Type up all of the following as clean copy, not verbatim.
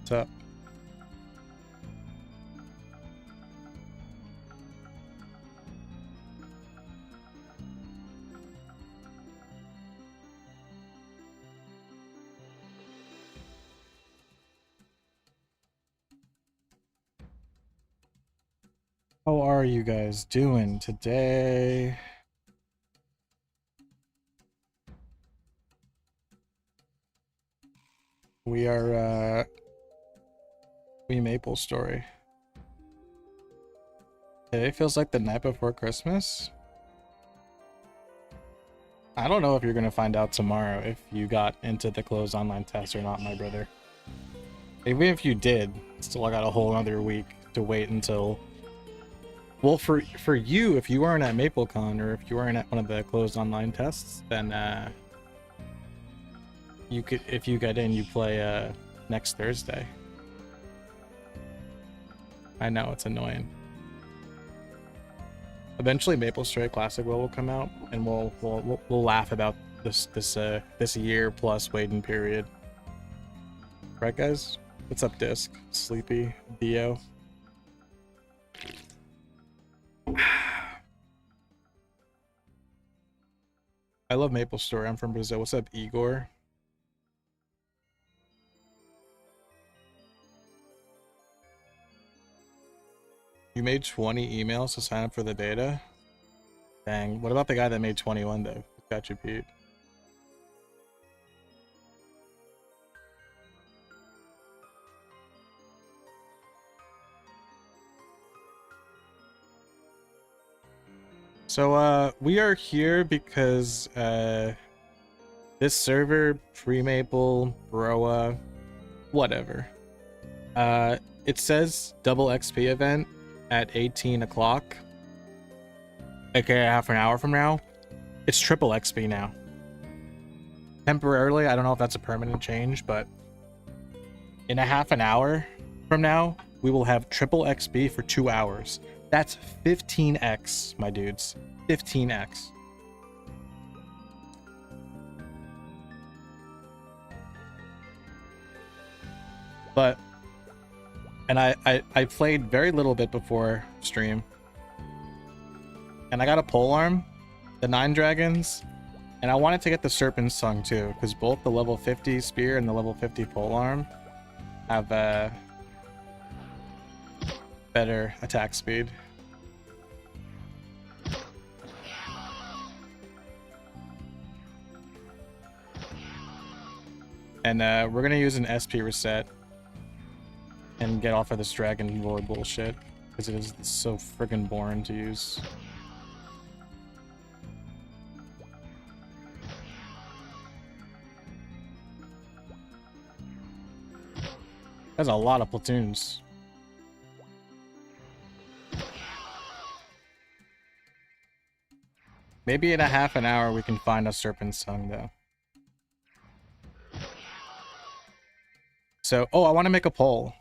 What's up? How are you guys doing today? We are MapleStory. Today feels like the night before Christmas. I don't know if you're gonna find out tomorrow if you got into the closed online test or not, my brother. Even if you did, still got a whole other week to wait until. Well, for you, if you weren't at MapleCon or if you weren't at one of the closed online tests, then you could, if you get in, you play next Thursday. I know it's annoying. Eventually, MapleStory Classic will come out, and we'll laugh about this year plus waiting period. Right, guys? What's up, Disc? Sleepy, Dio. I love MapleStory. I'm from Brazil. What's up, Igor? You made 20 emails to sign up for the beta? Dang. What about the guy that made 21 though? Got you, Pete. So we are here because this server, pre-Maple, Broa, whatever. It says double XP event at 18 o'clock. Okay, half an hour from now. It's triple XP now. Temporarily, I don't know if that's a permanent change, but in a half an hour from now, we will have triple XP for 2 hours. That's 15x, my dudes. 15x. But, and I played very little bit before stream. And I got a polearm, the 9 dragons, and I wanted to get the serpent's tongue too, because both the level 50 spear and the level 50 polearm have better attack speed. And we're gonna use an SP reset and get off of this dragon lord bullshit, because it is so friggin' boring to use. That's a lot of platoons. Maybe in a half an hour we can find a serpent's tongue though. So, oh, I want to make a poll.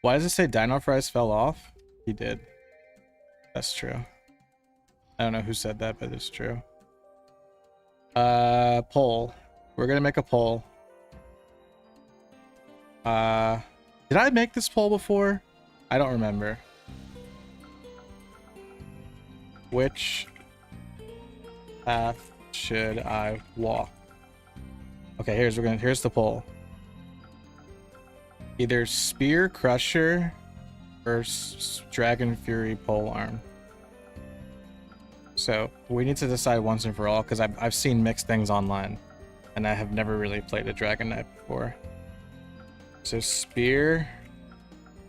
Why does it say dinofries fell off? He did. That's true. I don't know who said that, but it's true. Poll. We're gonna make a poll. Did I make this poll before? I don't remember. Which path should I walk? Okay, here's the poll. Either Spear Crusher or Dragon Fury Polearm. So we need to decide once and for all, because I've seen mixed things online, and I have never really played a Dragon Knight before. So Spear,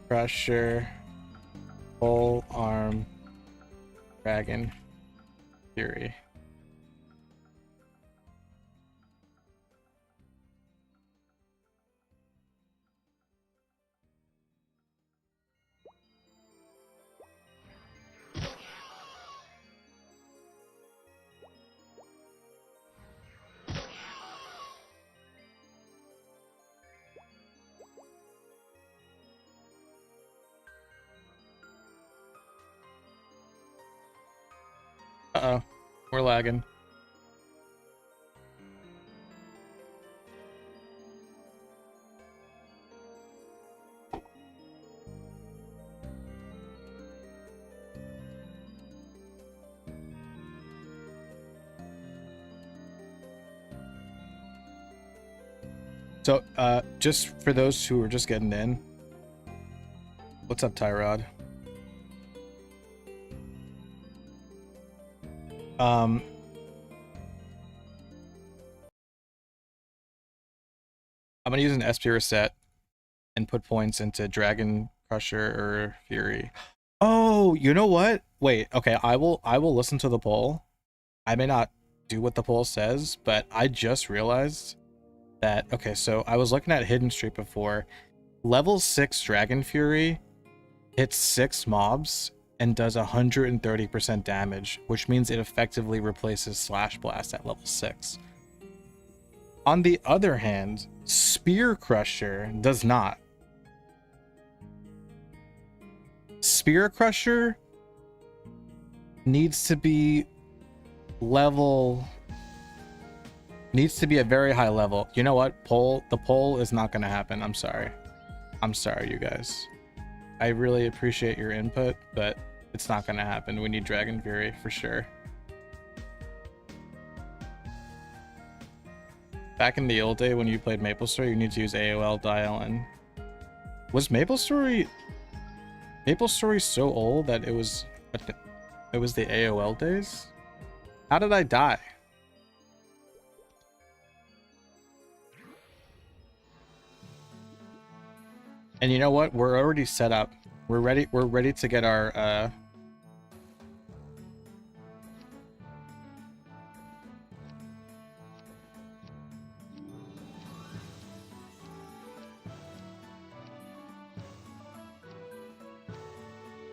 Crusher, Polearm, Dragon Fury. Uh-oh, we're lagging. So, just for those who are just getting in, what's up, Tyrod? I'm gonna use an SP reset and put points into Dragon Crusher or Fury. Oh, you know what? Wait, okay, I will listen to the poll. I may not do what the poll says, but I just realized that, okay, so I was looking at Hidden Street before. Level 6 Dragon Fury hits 6 mobs and does 130% damage, which means it effectively replaces Slash Blast at level 6. On the other hand, Spear Crusher does not. Spear Crusher needs to be a very high level. You know what? The poll is not going to happen. I'm sorry, you guys. I really appreciate your input, but it's not going to happen. We need Dragon Fury for sure. Back in the old day when you played MapleStory, you need to use AOL dial-in. Was MapleStory so old that it was the AOL days? How did I die? And you know what? We're already set up. We're ready to get our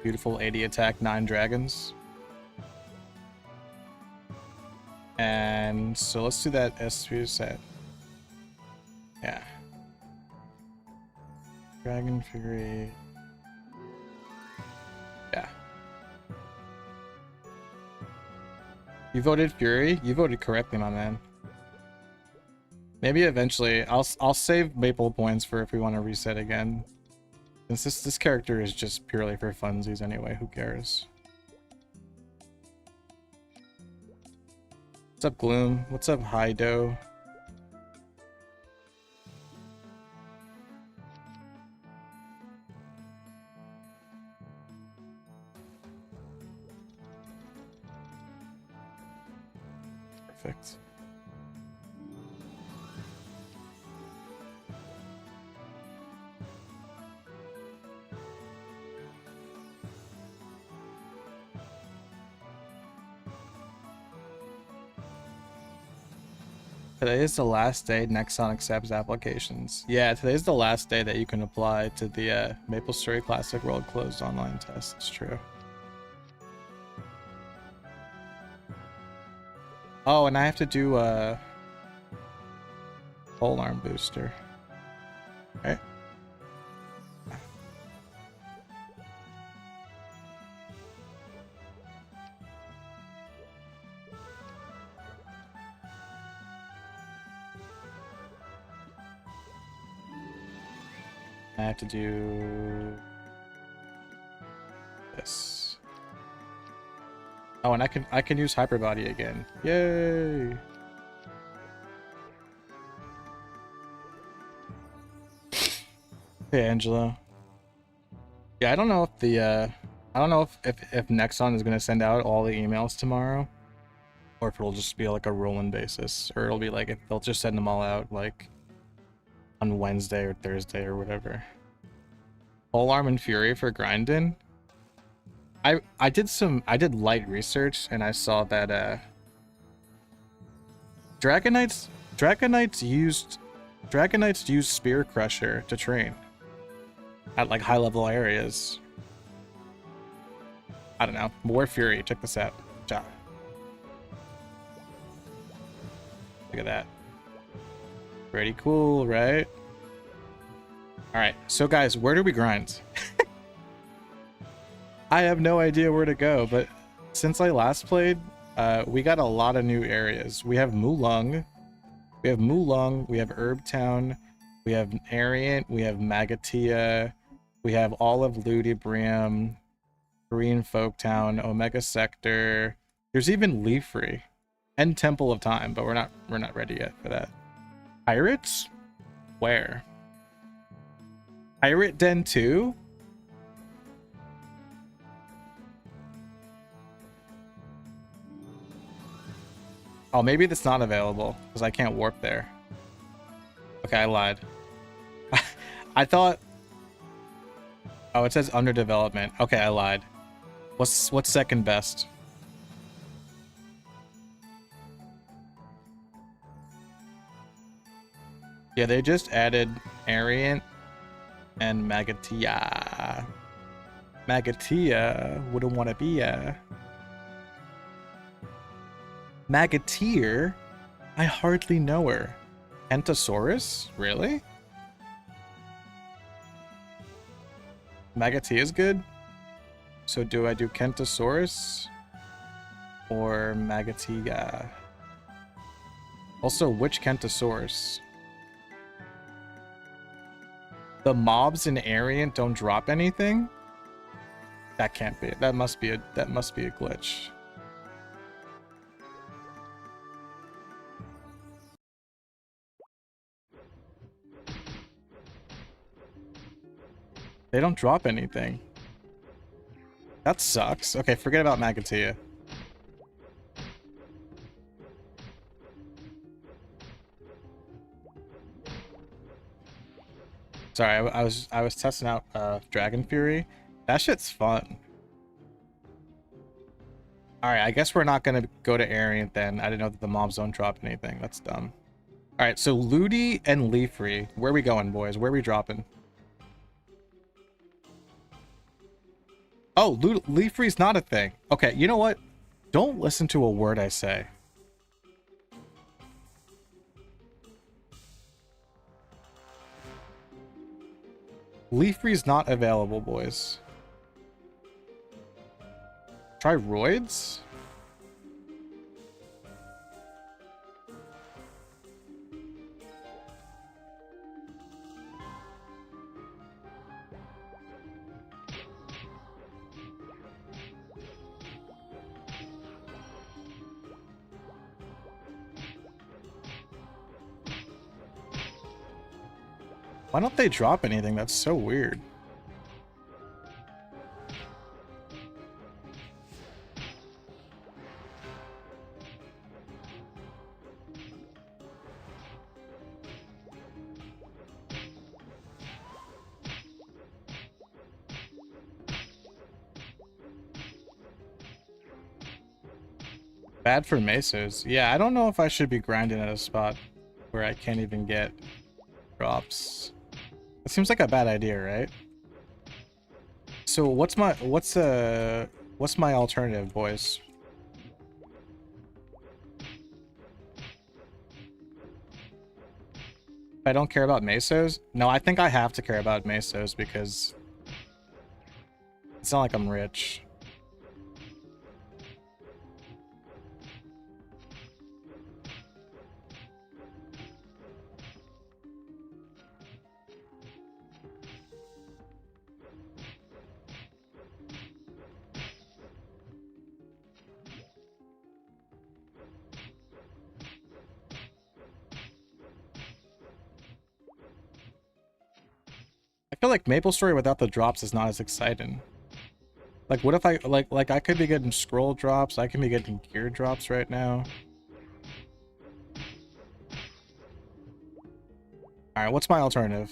beautiful 80 attack 9 dragons. And so let's do that S3 set. Yeah. Dragon Fury. Yeah. You voted Fury? You voted correctly, my man. Maybe eventually I'll save Maple points for if we want to reset again. Since this character is just purely for funsies anyway, who cares? What's up, Gloom? What's up, Hido? Perfect. Today is the last day Nexon accepts applications. Yeah, today is the last day that you can apply to the MapleStory Classic World Closed Online Test. It's true. Oh, and I have to do a pole arm booster. Right? I have to do this. Oh, and I can use Hyper Body again. Yay! Hey, Angelo. Yeah, I don't know if the I don't know if Nexon is gonna send out all the emails tomorrow, or if it'll just be like a rolling basis, or it'll be like if they'll just send them all out like on Wednesday or Thursday or whatever. Polearm and Fury for grinding. I did light research and I saw that Dragonites used Spear Crusher to train at like high level areas. I don't know. More Fury, check this out. Ja. Look at that. Pretty cool, right? Alright, so guys, where do we grind? I have no idea where to go, but since I last played, we got a lot of new areas. We have Mulung, we have Herb Town, we have Ariant, we have Magatia, we have all of Ludibrium, Green Folk Town, Omega Sector. There's even Leafree and Temple of Time, but we're not ready yet for that. Pirates? Where? Pirate Den 2? Oh, maybe that's not available because I can't warp there. Okay, I lied. I thought... Oh, it says under development. Okay, I lied. What's second best? Yeah, they just added Ariant and Magatia. Magatia wouldn't want to be a Magateer. I hardly know her. Pentasaurus? Really? Magatia is good. So do I do Kentasaurus or Magatia? Also, which Kentasaurus? The mobs in Ariant don't drop anything? That can't be. That must be a glitch. They don't drop anything. That sucks. Okay, forget about Magatia. Sorry, I was testing out Dragon Fury. That shit's fun. Alright, I guess we're not gonna go to Ariant then. I didn't know that the mobs don't drop anything. That's dumb. Alright, so Ludi and Leafree. Where are we going, boys? Where are we dropping? Oh, Leafree's not a thing. Okay, you know what? Don't listen to a word I say. Leafree's not available, boys. Try Roids? Why don't they drop anything? That's so weird. Bad for Mesos. Yeah, I don't know if I should be grinding at a spot where I can't even get drops. It seems like a bad idea, right? So what's my alternative, boys? I don't care about Mesos? No, I think I have to care about Mesos because it's not like I'm rich. I feel like MapleStory without the drops is not as exciting. Like, what if I, like I could be getting scroll drops, I can be getting gear drops right now. Alright, what's my alternative?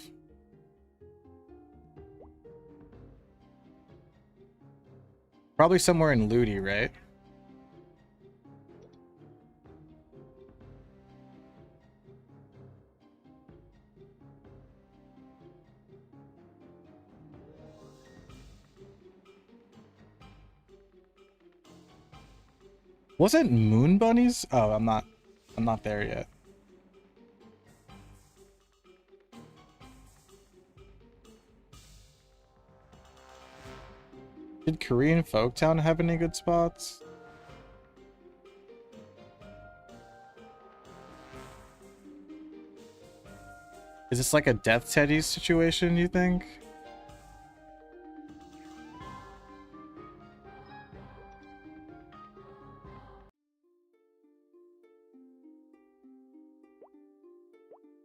Probably somewhere in Ludi, right? Wasn't Moon Bunnies? Oh, I'm not there yet. Did Korean Folktown have any good spots? Is this like a Death Teddy situation, you think?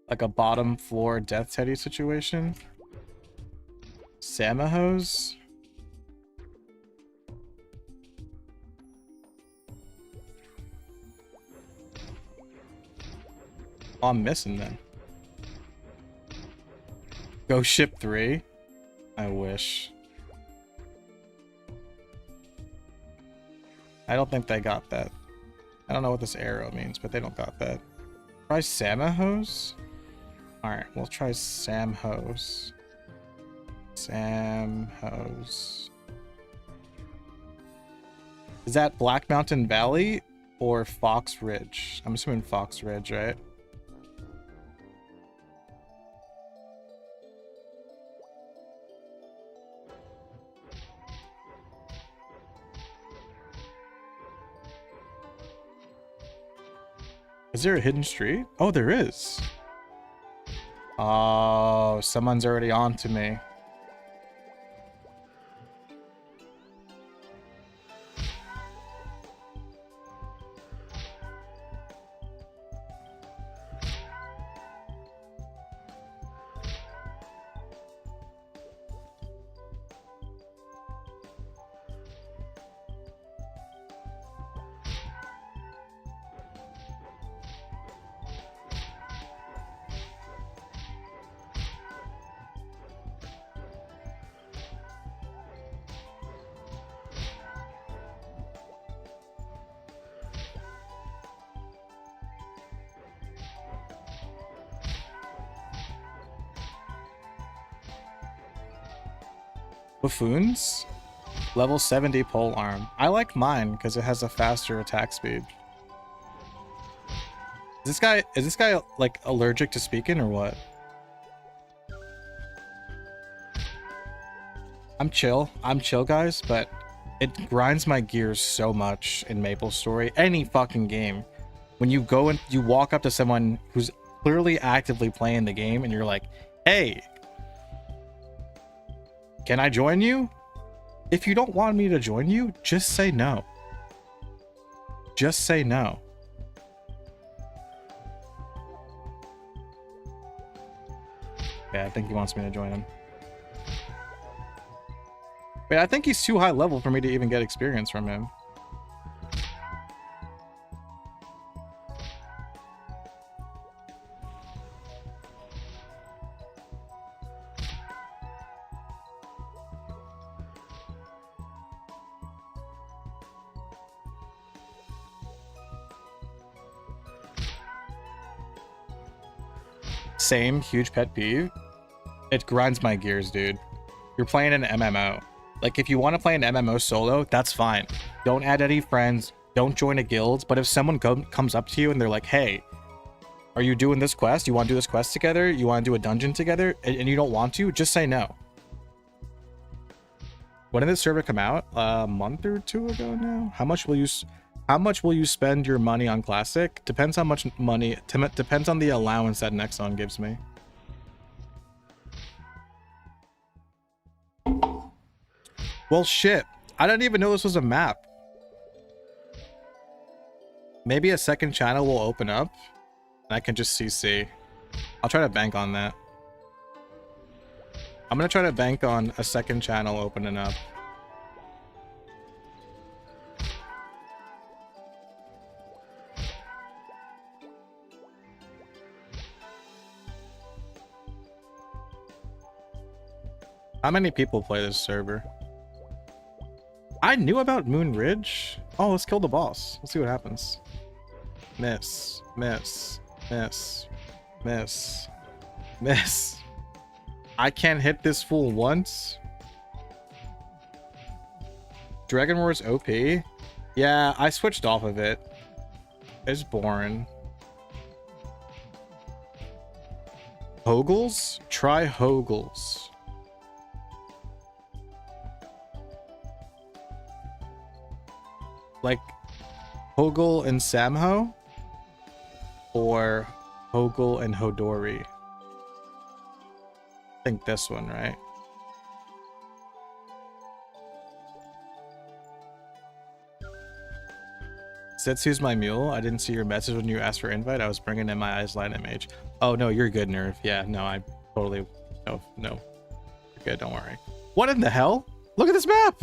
Like a bottom floor death teddy situation. Samahos. Oh, I'm missing them. Go ship 3. I wish. I don't think they got that. I don't know what this arrow means, but they don't got that. Try Samahos? Alright, we'll try Samhos. Samhos. Is that Black Mountain Valley or Fox Ridge? I'm assuming Fox Ridge, right? Is there a hidden street? Oh, there is. Oh, someone's already on to me. Buffoons? Level 70 pole arm. I like mine because it has a faster attack speed. Is this guy like allergic to speaking or what? I'm chill guys, but it grinds my gears so much in MapleStory. Any fucking game. When you go and you walk up to someone who's clearly actively playing the game and you're like, hey, can I join you? If you don't want me to join you, just say no. Just say no. Yeah, I think he wants me to join him. Wait, I think he's too high level for me to even get experience from him. Same, huge pet peeve. It grinds my gears, dude. You're playing an MMO. Like, if you want to play an MMO solo, that's fine. Don't add any friends. Don't join a guild. But if someone comes up to you and they're like, hey, are you doing this quest? You want to do this quest together? You want to do a dungeon together? And you don't want to? Just say no. When did this server come out? A month or 2 ago now? How much will you spend your money on Classic? Depends how much money, depends on the allowance that Nexon gives me. Well, shit. I didn't even know this was a map. Maybe a second channel will open up and I can just CC. I'll try to bank on that. I'm gonna try to bank on a second channel opening up. How many people play this server? I knew about Moon Ridge. Oh, let's kill the boss. Let's see what happens. Miss, miss, miss, miss, miss. I can't hit this fool once. Dragon Roar's OP. Yeah, I switched off of it. It's boring. Hogels? Try Hogels. Like Hogel and Samho? Or Hogel and Hodori? I think this one, right? Setsu's my mule. I didn't see your message when you asked for invite. I was bringing in my Eyes Lightning Mage. Oh no, you're good, Nerve. Yeah, no, I totally no. You're good, don't worry. What in the hell? Look at this map!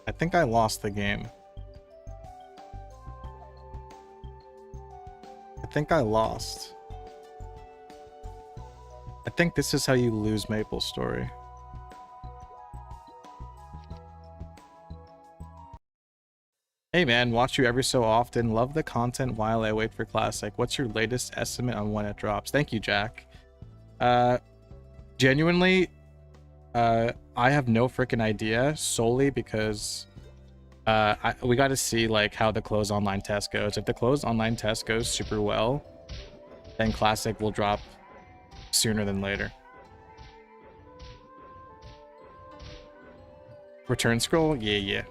I think I lost the game. I think I lost. I think this is how you lose MapleStory. Hey man, watch you every so often. Love the content while I wait for Classic. What's your latest estimate on when it drops? Thank you, Jack. Genuinely, I have no freaking idea, solely because we got to see like how the closed online test goes. If the closed online test goes super well, then Classic will drop sooner than later. Return scroll? Yeah.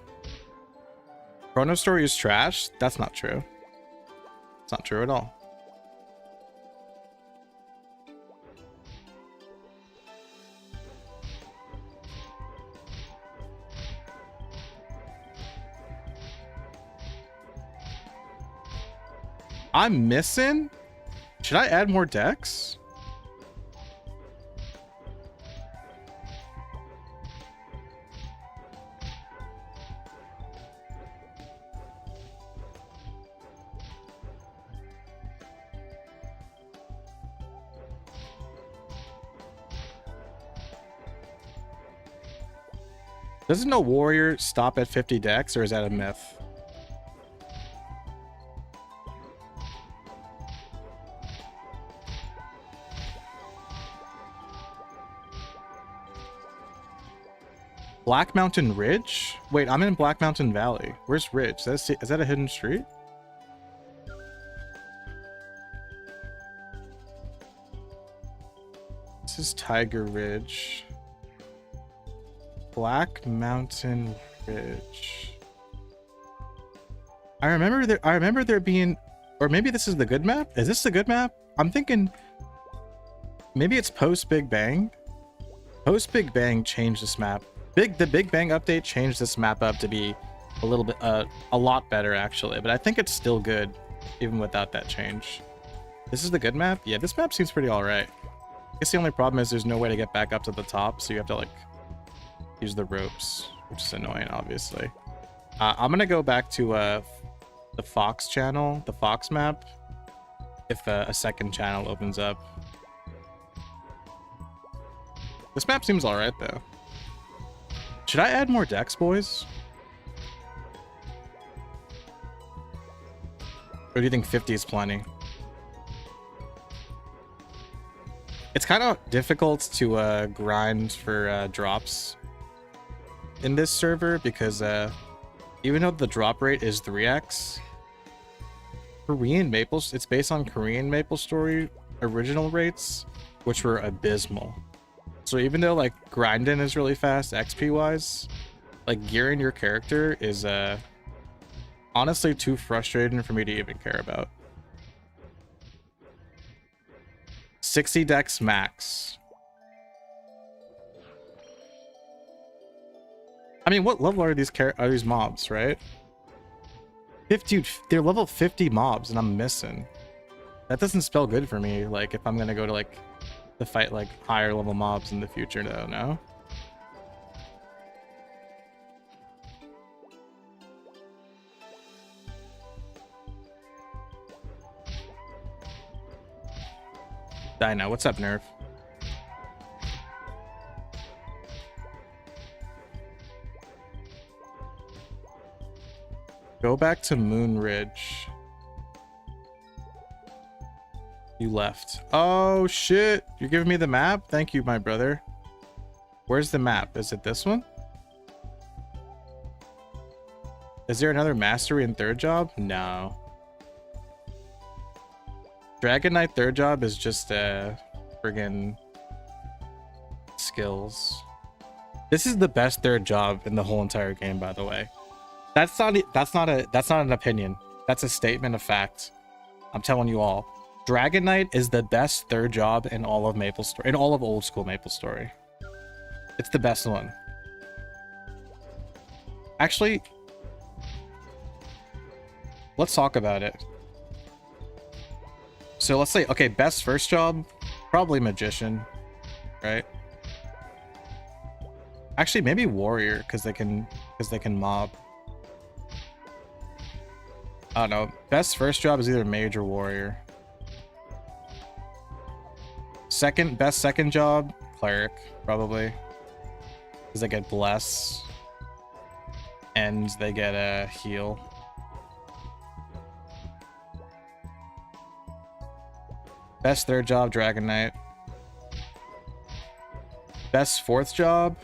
Chrono Story is trash? That's not true. It's not true at all. I'm missing? Should I add more decks? Doesn't no warrior stop at 50 decks, or is that a myth? Black Mountain Ridge? Wait, I'm in Black Mountain Valley. Where's Ridge? Is that a hidden street? This is Tiger Ridge. Black Mountain Ridge. I remember there being, or maybe this is the good map? Is this the good map? I'm thinking maybe it's post Big Bang. Post Big Bang changed this map. The Big Bang update changed this map up to be a little bit a lot better actually, but I think it's still good even without that change. This is the good map? Yeah, this map seems pretty all right. I guess the only problem is there's no way to get back up to the top, so you have to like use the ropes, which is annoying obviously. I'm gonna go back to the Fox channel, the Fox map, if a second channel opens up. This map seems all right though. Should I add more decks, boys? Or do you think 50 is plenty? It's kind of difficult to grind for drops in this server because even though the drop rate is 3x, it's based on Korean MapleStory original rates, which were abysmal. So even though like grinding is really fast XP wise, like gearing your character is honestly too frustrating for me to even care about. 60 decks max. I mean, what level are these mobs, right? 50, they're level 50 mobs and I'm missing. That doesn't spell good for me, like if I'm gonna go to like to fight like higher level mobs in the future though, no? Dino, what's up, Nerve? Go back to Moon Ridge. You left. Oh shit, you're giving me the map? Thank you, my brother. Where's the map? Is it this one? Is there another mastery in third job? No. Dragon Knight third job is just friggin' skills. This is the best third job in the whole entire game, by the way. That's not an opinion. That's a statement of fact. I'm telling you all. Dragon Knight is the best third job in all of MapleStory, in all of old school MapleStory. It's the best one. Actually, let's talk about it. So let's say, okay, best first job, probably magician, right? Actually, maybe warrior, because they can mob. I don't know. Best first job is either mage or warrior. Best second job, cleric, probably. Because they get bless. And they get a heal. Best third job, Dragon Knight. Best fourth job?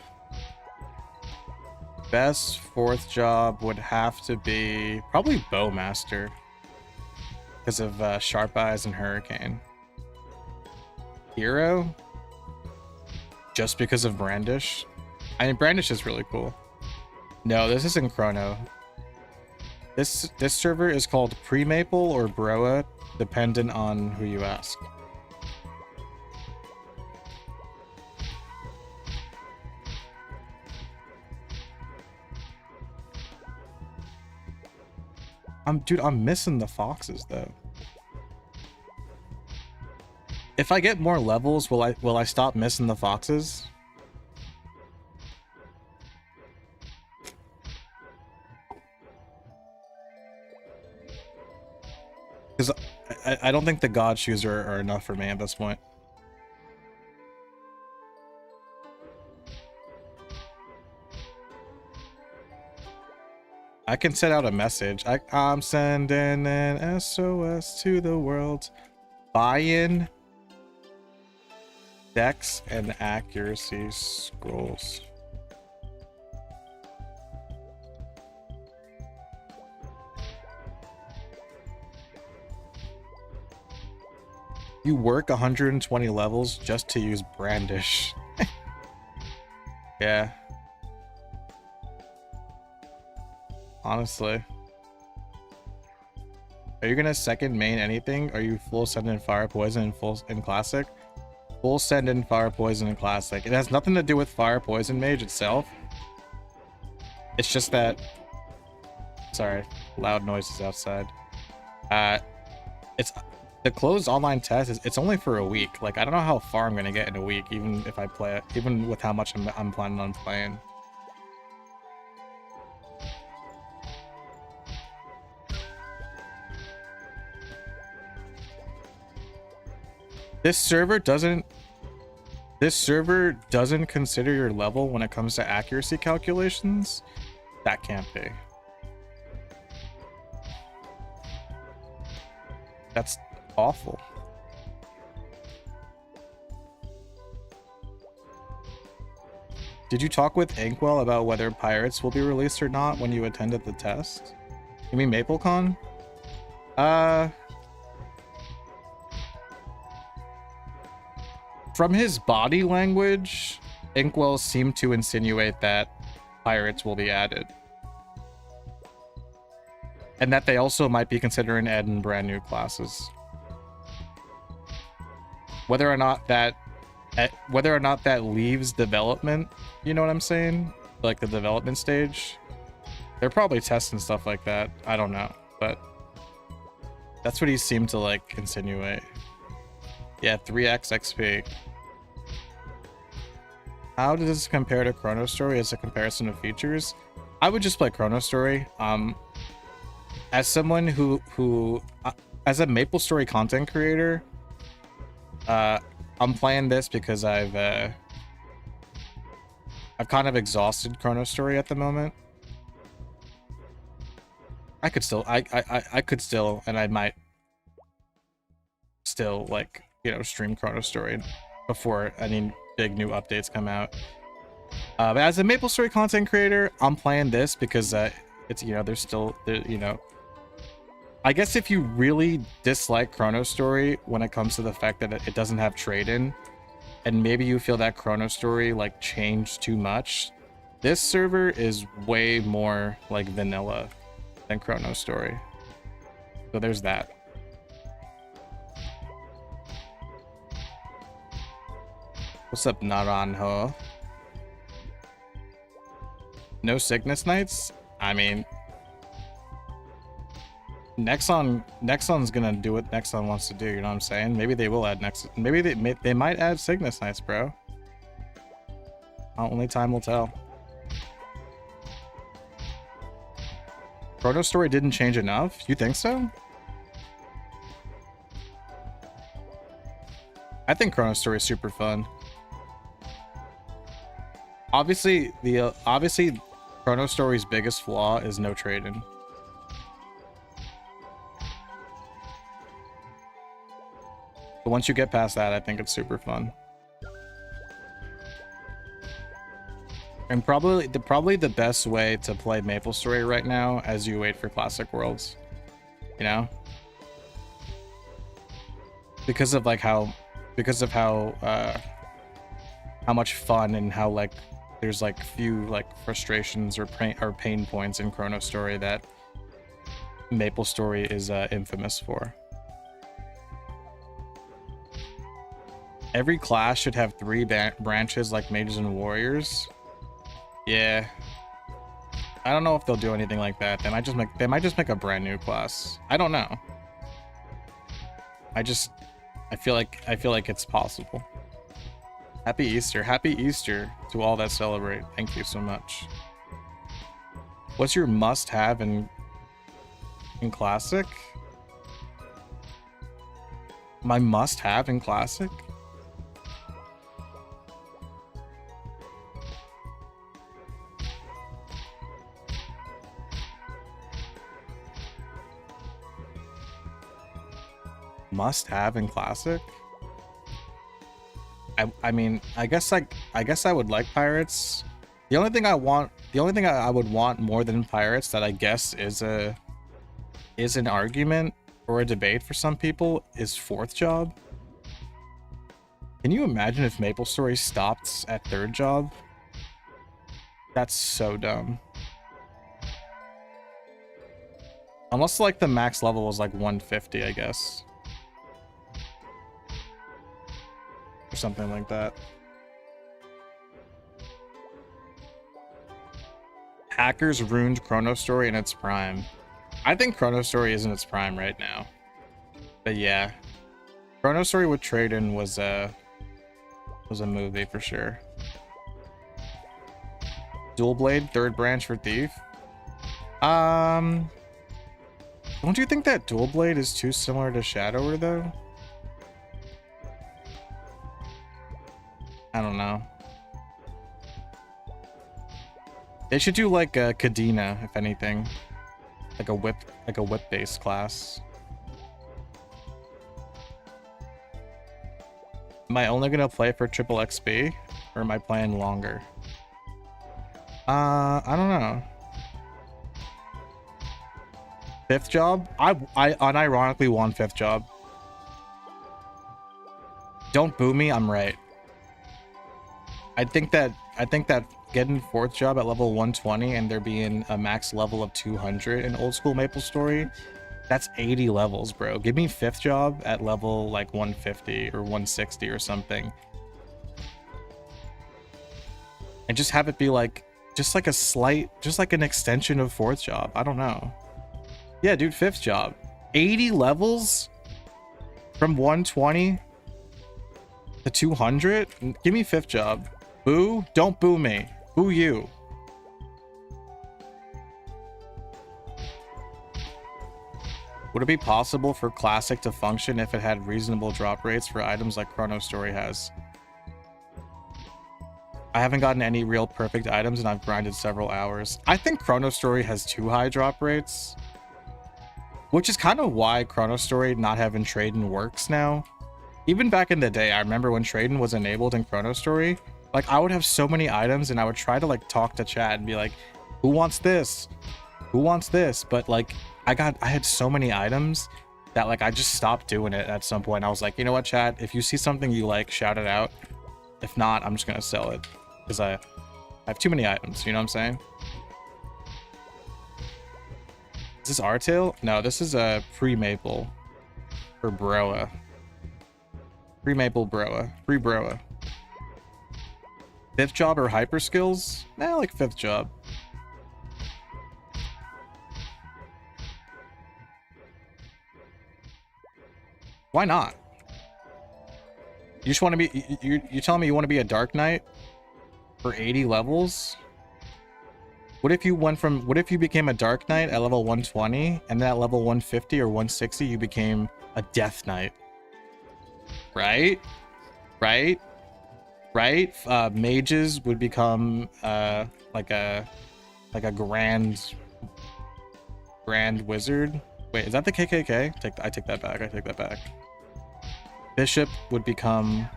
Best fourth job would have to be probably Bowmaster. Because of Sharp Eyes and Hurricane. Hero? Just because of Brandish? I mean, Brandish is really cool. No, this isn't Chrono. This server is called Pre-Maple or Broa, dependent on who you ask. Dude, I'm missing the foxes though. If I get more levels, will I stop missing the foxes? Because I don't think the god shoes are enough for me at this point. I can send out a message. I'm sending an SOS to the world. Buy-in, dex, and accuracy scrolls. You work 120 levels just to use Brandish. Yeah. Honestly. Are you gonna second main anything? Are you full send in fire poison in classic? Full send in fire poison in classic. It has nothing to do with fire poison mage itself. It's just that, sorry, loud noises outside. It's the closed online test it's only for a week. Like, I don't know how far I'm gonna get in a week, even if I play it, even with how much I'm planning on playing. This server doesn't consider your level when it comes to accuracy calculations. That can't be. That's awful. Did you talk with Inkwell about whether pirates will be released or not when you attended the test? You mean MapleCon? From his body language, Inkwell seemed to insinuate that pirates will be added. And that they also might be considering adding brand new classes. Whether or not that leaves development, you know what I'm saying? Like the development stage. They're probably testing stuff like that. I don't know, but that's what he seemed to like insinuate. Yeah, 3x XP. How does this compare to MapleStory as a comparison of features? I would just play MapleStory. As someone who as a MapleStory content creator, I'm playing this because I've kind of exhausted MapleStory at the moment. I could still, I could still, and I might still, like, you know, stream MapleStory before any big new updates come out. But as a MapleStory content creator, I'm playing this because it's, you know, there's still, you know, I guess if you really dislike MapleStory when it comes to the fact that it doesn't have trade-in, and maybe you feel that MapleStory like changed too much, this server is way more like vanilla than MapleStory. So there's that. What's up, Naranjo? No Cygnus Knights? I mean, Nexon's gonna do what Nexon wants to do, you know what I'm saying? Maybe they will add Nexon. Maybe they might add Cygnus Knights, bro. Only time will tell. Chrono Story didn't change enough? You think so? I think Chrono Story is super fun. Obviously, Chrono Story's biggest flaw is no trade-in. But once you get past that, I think it's super fun. And probably the best way to play MapleStory right now as you wait for Classic Worlds. You know? Because of how much fun and how like there's like few like frustrations or pain points in Chrono Story that MapleStory is infamous for. Every class should have 3 branches like mages and warriors. Yeah. I don't know if they'll do anything like that. They might just make a brand new class. I don't know. I feel like it's possible. Happy Easter. Happy Easter to all that celebrate. Thank you so much. What's your must-have in Classic? My must-have in Classic? Must-have in Classic? I mean, I guess I would like pirates. The only thing I would want more than pirates that I guess is an argument or a debate for some people is 4th job. Can you imagine if MapleStory stopped at 3rd job? That's so dumb. Unless like the max level was like 150, I guess. Or something like that. Hackers ruined Chrono Story in its prime. I think Chrono Story is in its prime right now. But yeah. Chrono Story with trade-in was a movie for sure. Dual Blade, 3rd branch for Thief. Don't you think that Dual Blade is too similar to Shadower though? I don't know. They should do like a Kadena, if anything. Like a whip-based class. Am I only gonna play for triple XP? Or am I playing longer? I don't know. 5th job? I unironically won 5th job. Don't boo me, I'm right. I think that getting 4th job at level 120 and there being a max level of 200 in old school MapleStory, that's 80 levels, bro. Give me 5th job at level like 150 or 160 or something. And just have it be like, just like an extension of 4th job. I don't know. Yeah, dude, 5th job. 80 levels from 120 to 200? Give me 5th job. Boo? Don't boo me. Boo you. Would it be possible for Classic to function if it had reasonable drop rates for items like Chrono Story has? I haven't gotten any real perfect items and I've grinded several hours. I think Chrono Story has too high drop rates, which is kind of why Chrono Story not having trade-in works now. Even back in the day, I remember when trade-in was enabled in Chrono Story, like I would have so many items and I would try to like talk to chat and be like, who wants this? Who wants this? But like I had so many items that like I just stopped doing it at some point. I was like, you know what, chat? If you see something you like, shout it out. If not, I'm just gonna sell it because I have too many items. You know what I'm saying? Is this R-Tail? No, this is a pre-Maple for Broa. Pre-Maple Broa. Pre-Broa. 5th job or hyper skills? Nah, like 5th job. Why not? You just want to be, you're telling me you want to be a Dark Knight for 80 levels? What if you what if you became a Dark Knight at level 120 and then at level 150 or 160 you became a Death Knight? Right? Right? Right? Mages would become like a grand wizard. Wait, is that the KKK? I take that back. I take that back. Bishop would become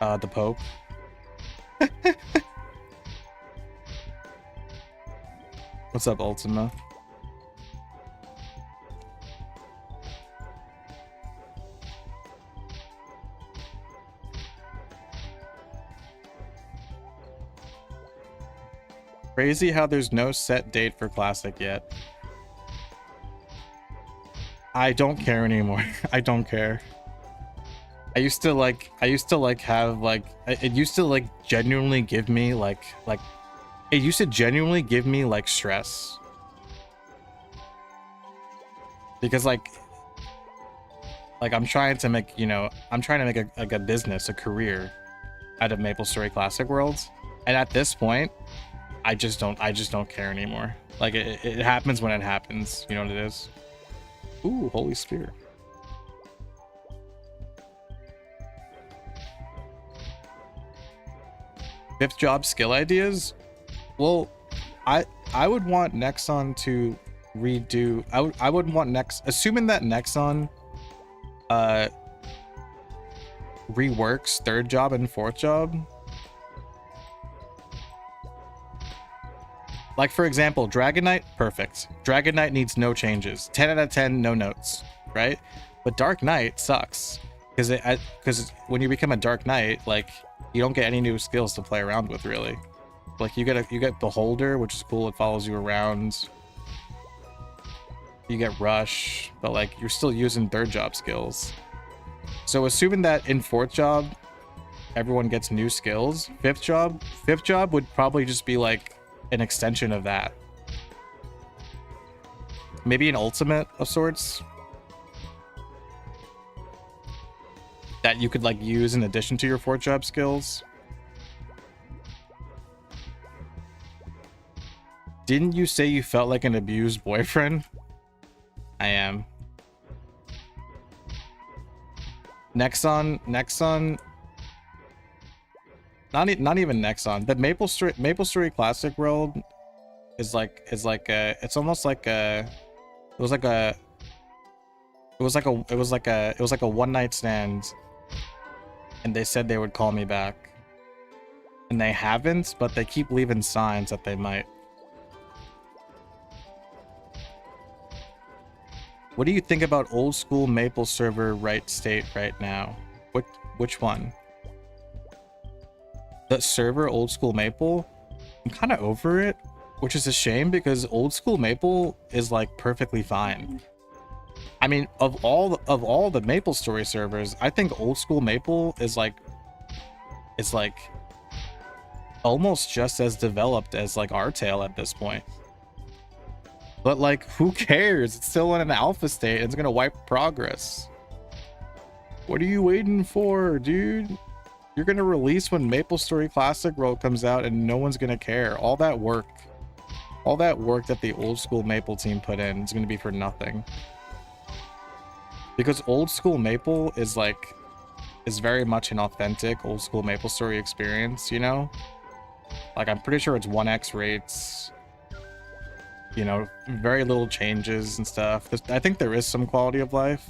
the Pope. What's up, Ultima? Crazy how there's no set date for Classic yet. I don't care anymore. I don't care. I used to have like, it used to like genuinely give me like it used to genuinely give me like stress. Because like I'm trying to make, you know, I'm trying to make a business, a career out of MapleStory Classic Worlds. And at this point, I just don't care anymore. Like it happens when it happens. You know what it is? Ooh, Holy Spear. Fifth job skill ideas? Well, I would want Nexon to redo. I would want assuming that Nexon reworks third job and fourth job. Like for example, Dragon Knight, perfect. Dragon Knight needs no changes. 10 out of 10, no notes, right? But Dark Knight sucks because when you become a Dark Knight, like you don't get any new skills to play around with really. Like you get Beholder, which is cool. It follows you around. You get Rush, but like you're still using third job skills. So assuming that in fourth job, everyone gets new skills, fifth job would probably just be like an extension of that. Maybe an ultimate of sorts that you could like use in addition to your fourth job skills. Didn't you say you felt like an abused boyfriend? I am. Nexon, not even Nexon, but MapleStory Classic World is like it's almost like a it was like a one night stand, and they said they would call me back, and they haven't, but they keep leaving signs that they might. What do you think about old school Maple server right state right now? Which one? The server old school Maple? I'm kind of over it, which is a shame because old school Maple is like perfectly fine. I mean, of all the MapleStory servers, I think old school Maple is like, it's like almost just as developed as like Artail at this point. But like, who cares? It's still in an alpha state and it's gonna wipe progress. What are you waiting for, dude? You're gonna release when MapleStory Classic World comes out and no one's gonna care. All that work that the old school Maple team put in is gonna be for nothing. Because old school Maple is very much an authentic old school MapleStory experience, you know? Like, I'm pretty sure it's 1x rates, you know, very little changes and stuff. I think there is some quality of life,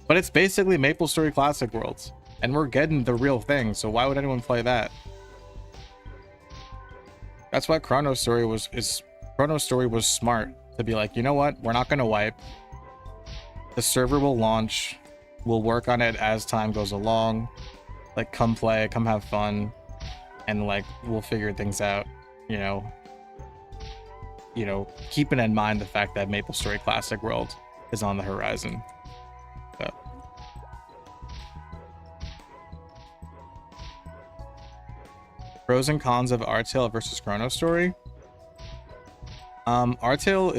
but it's basically MapleStory Classic Worlds, and we're getting the real thing, so why would anyone play that? That's why ChronoStory was smart to be like, you know what, we're not gonna wipe. The server will launch. We'll work on it as time goes along. Like, come play, come have fun, and like we'll figure things out. You know, keeping in mind the fact that MapleStory Classic World is on the horizon. So. Pros and cons of Artail versus ChronoStory. Artail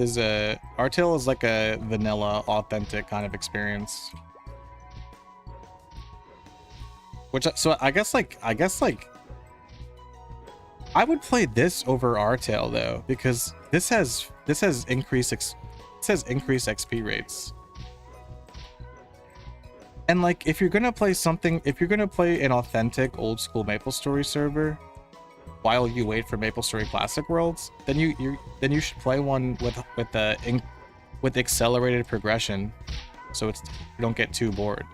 is like a vanilla, authentic kind of experience. Which so I guess like I would play this over Artail though, because this has increased XP rates. And like if you're gonna play an authentic old school MapleStory server while you wait for MapleStory Classic Worlds, then you should play one with accelerated progression, so you don't get too bored.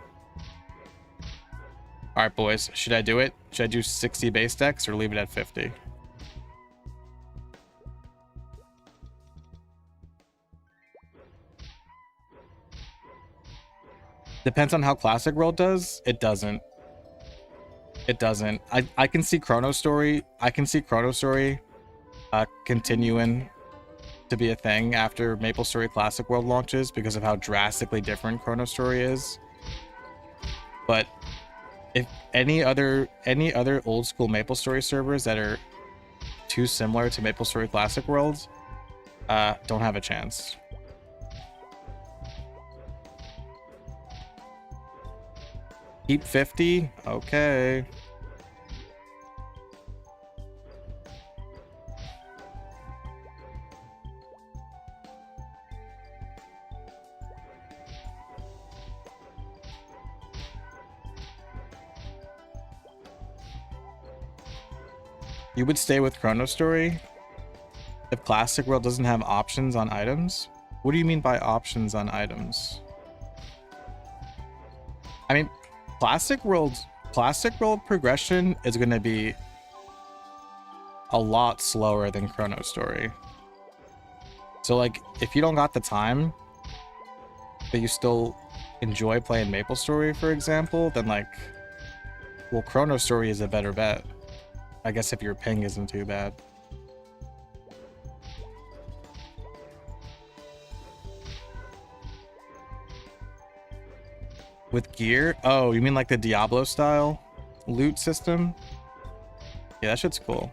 All right, boys, should I do it? Should I do 60 base decks or leave it at 50? Depends on how Classic World does. It doesn't. It doesn't. I can see Chrono Story. Continuing to be a thing after MapleStory Classic World launches because of how drastically different Chrono Story is. But if any other old school MapleStory servers that are too similar to MapleStory Classic Worlds don't have a chance. Keep 50? Okay. You would stay with Chrono Story if Classic World doesn't have options on items? What do you mean by options on items? I mean, Classic World progression is going to be a lot slower than Chrono Story. So like if you don't got the time but you still enjoy playing MapleStory, for example, then like, well, Chrono Story is a better bet. I guess if your ping isn't too bad. With gear? Oh, you mean like the Diablo style loot system? Yeah, that shit's cool.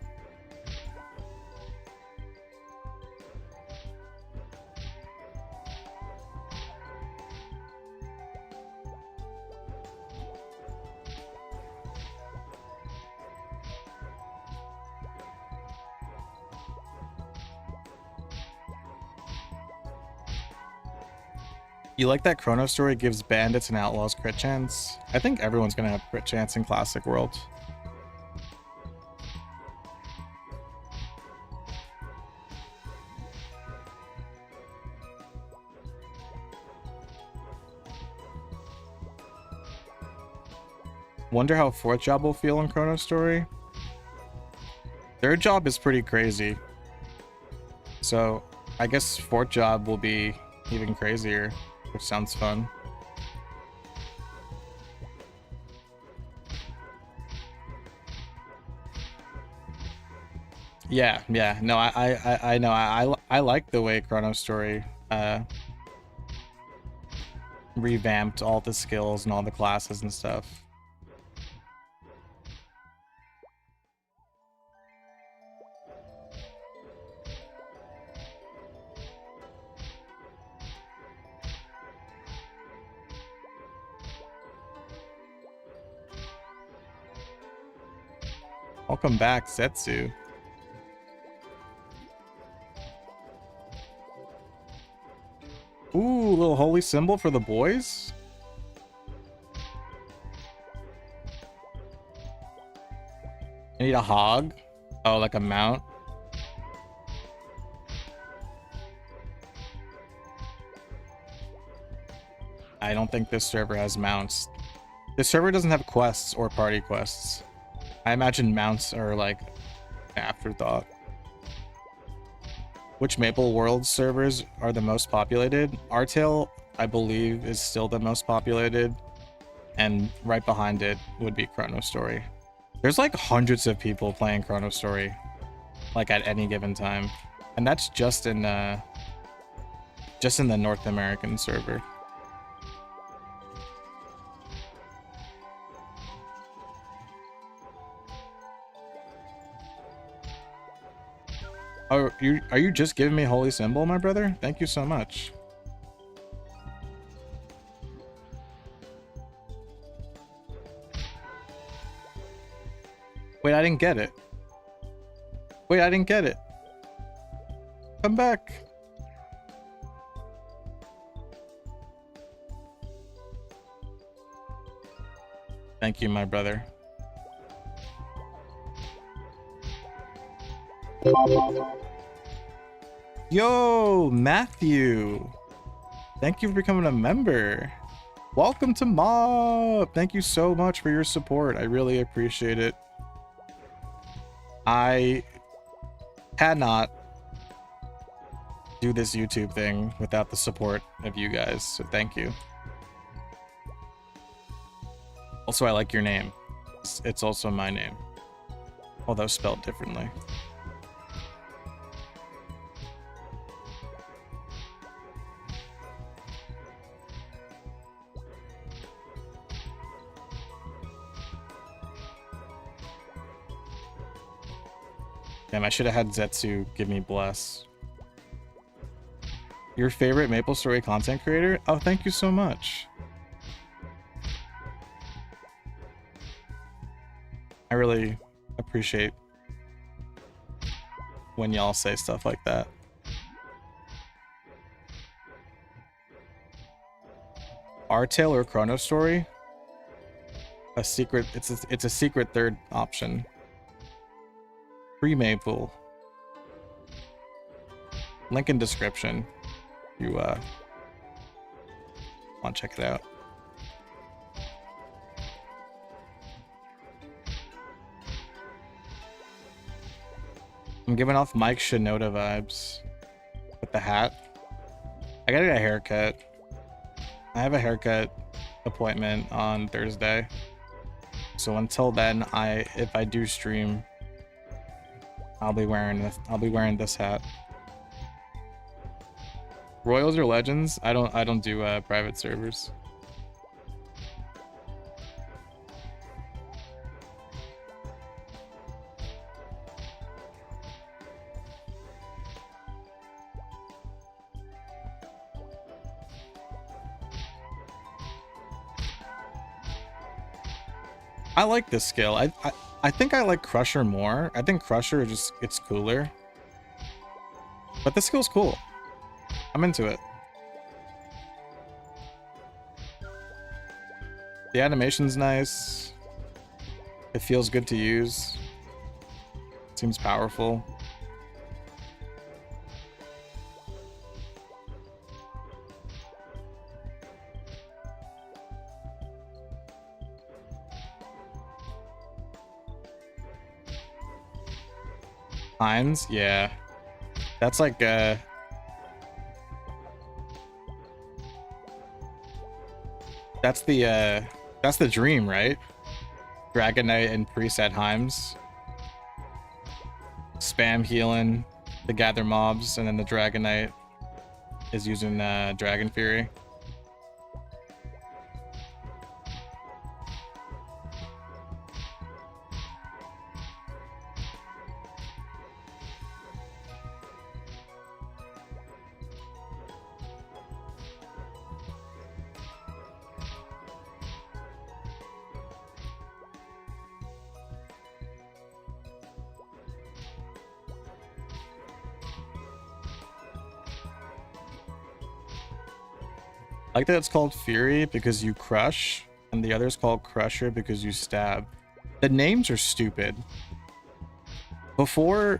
You like that Chrono Story gives bandits and outlaws crit chance? I think everyone's gonna have crit chance in Classic World. Wonder how fourth job will feel in Chrono Story. Third job is pretty crazy. So I guess fourth job will be even crazier, which sounds fun. Yeah, no, I know. I like the way Chrono Story revamped all the skills and all the classes and stuff. Welcome back, Setsu. Ooh, little holy symbol for the boys. I need a hog. Oh, like a mount. I don't think this server has mounts. This server doesn't have quests or party quests. I imagine mounts are like an afterthought. Which Maple World servers are the most populated? Artail, I believe, is still the most populated. And right behind it would be Chrono Story. There's like hundreds of people playing Chrono Story, like at any given time. And that's just in the North American server. Oh, are you just giving me holy symbol, my brother? Thank you so much. Wait, I didn't get it. Wait, I didn't get it. Come back. Thank you, my brother. Yo, Matthew. Thank you for becoming a member. Welcome to Mob. Thank you so much for your support. I really appreciate it. I cannot do this YouTube thing without the support of you guys, so thank you. Also, I like your name. It's also my name, although spelled differently. Damn, I should have had Zetsu give me bless. Your favorite MapleStory content creator? Oh, thank you so much. I really appreciate when y'all say stuff like that. R-Tail or Chrono Story? A secret, it's a secret third option. Pre-Maple. Link in description. You want to check it out. I'm giving off Mike Shinoda vibes with the hat. I gotta get a haircut. I have a haircut appointment on Thursday. So until then, if I do stream, I'll be wearing this hat. Royals or Legends? I don't do private servers. I like this skill. I think I like Crusher more. I think Crusher it's cooler. But this skill's cool. I'm into it. The animation's nice. It feels good to use. Seems powerful. Hines? Yeah. That's like that's the dream, right? Dragon Knight and Priest at Heims. Spam healing to gather mobs, and then the Dragon Knight is using Dragon Fury. I like that it's called Fury because you crush, and the other is called Crusher because you stab. The names are stupid. Before,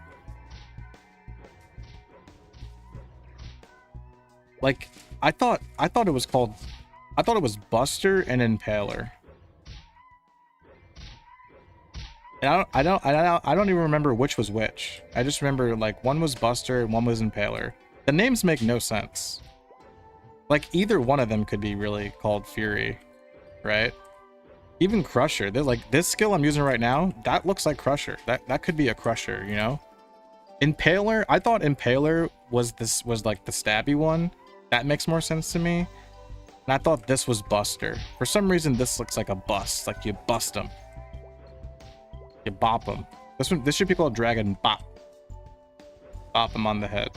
like, I thought it was called, I thought it was Buster and Impaler. And I don't even remember which was which. I just remember like one was Buster and one was Impaler. The names make no sense. Like, either one of them could be really called Fury, right? Even Crusher. They're like, this skill I'm using right now, that looks like Crusher. That could be a Crusher, you know? Impaler, I thought Impaler was like the stabby one. That makes more sense to me. And I thought this was Buster. For some reason, this looks like a bust. Like, you bust them. You bop them. This should be called Dragon Bop. Bop them on the head.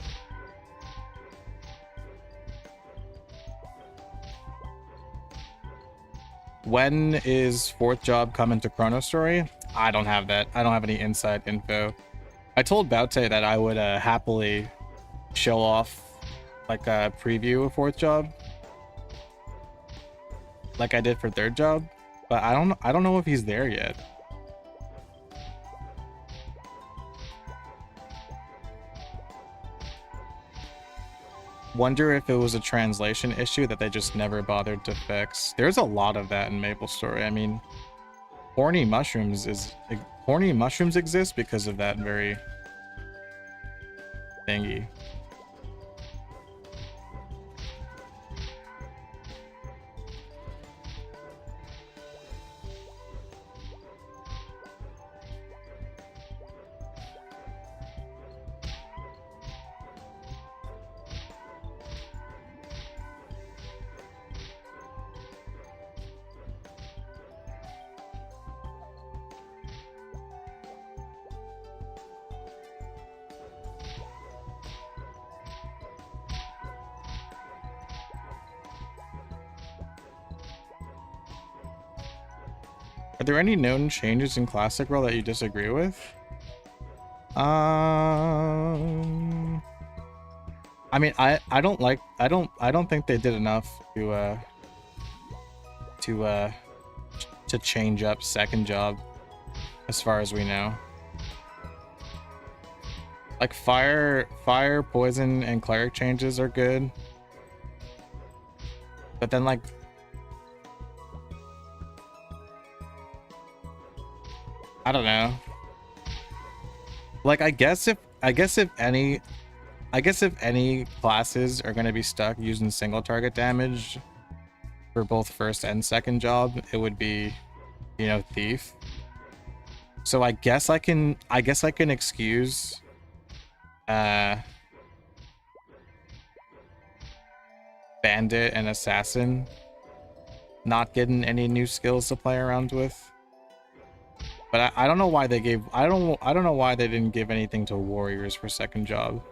When is fourth job coming to Chrono Story? I don't have that. I don't have any inside info. I told Baute that I would happily show off like a preview of fourth job, like I did for third job, but I don't know if he's there yet. Wonder if it was a translation issue that they just never bothered to fix. There's a lot of that in MapleStory. I mean, horny mushrooms exist because of that very thingy. Are there any known changes in Classic World that you disagree with? I mean, I don't think they did enough to change up second job, as far as we know. Like fire, poison, and cleric changes are good, but then like I don't know. Like I guess if any classes are going to be stuck using single target damage for both first and second job, it would be, you know, thief. So I guess I can excuse bandit and assassin not getting any new skills to play around with. But I don't know why they gave I don't know why they didn't give anything to warriors for second job.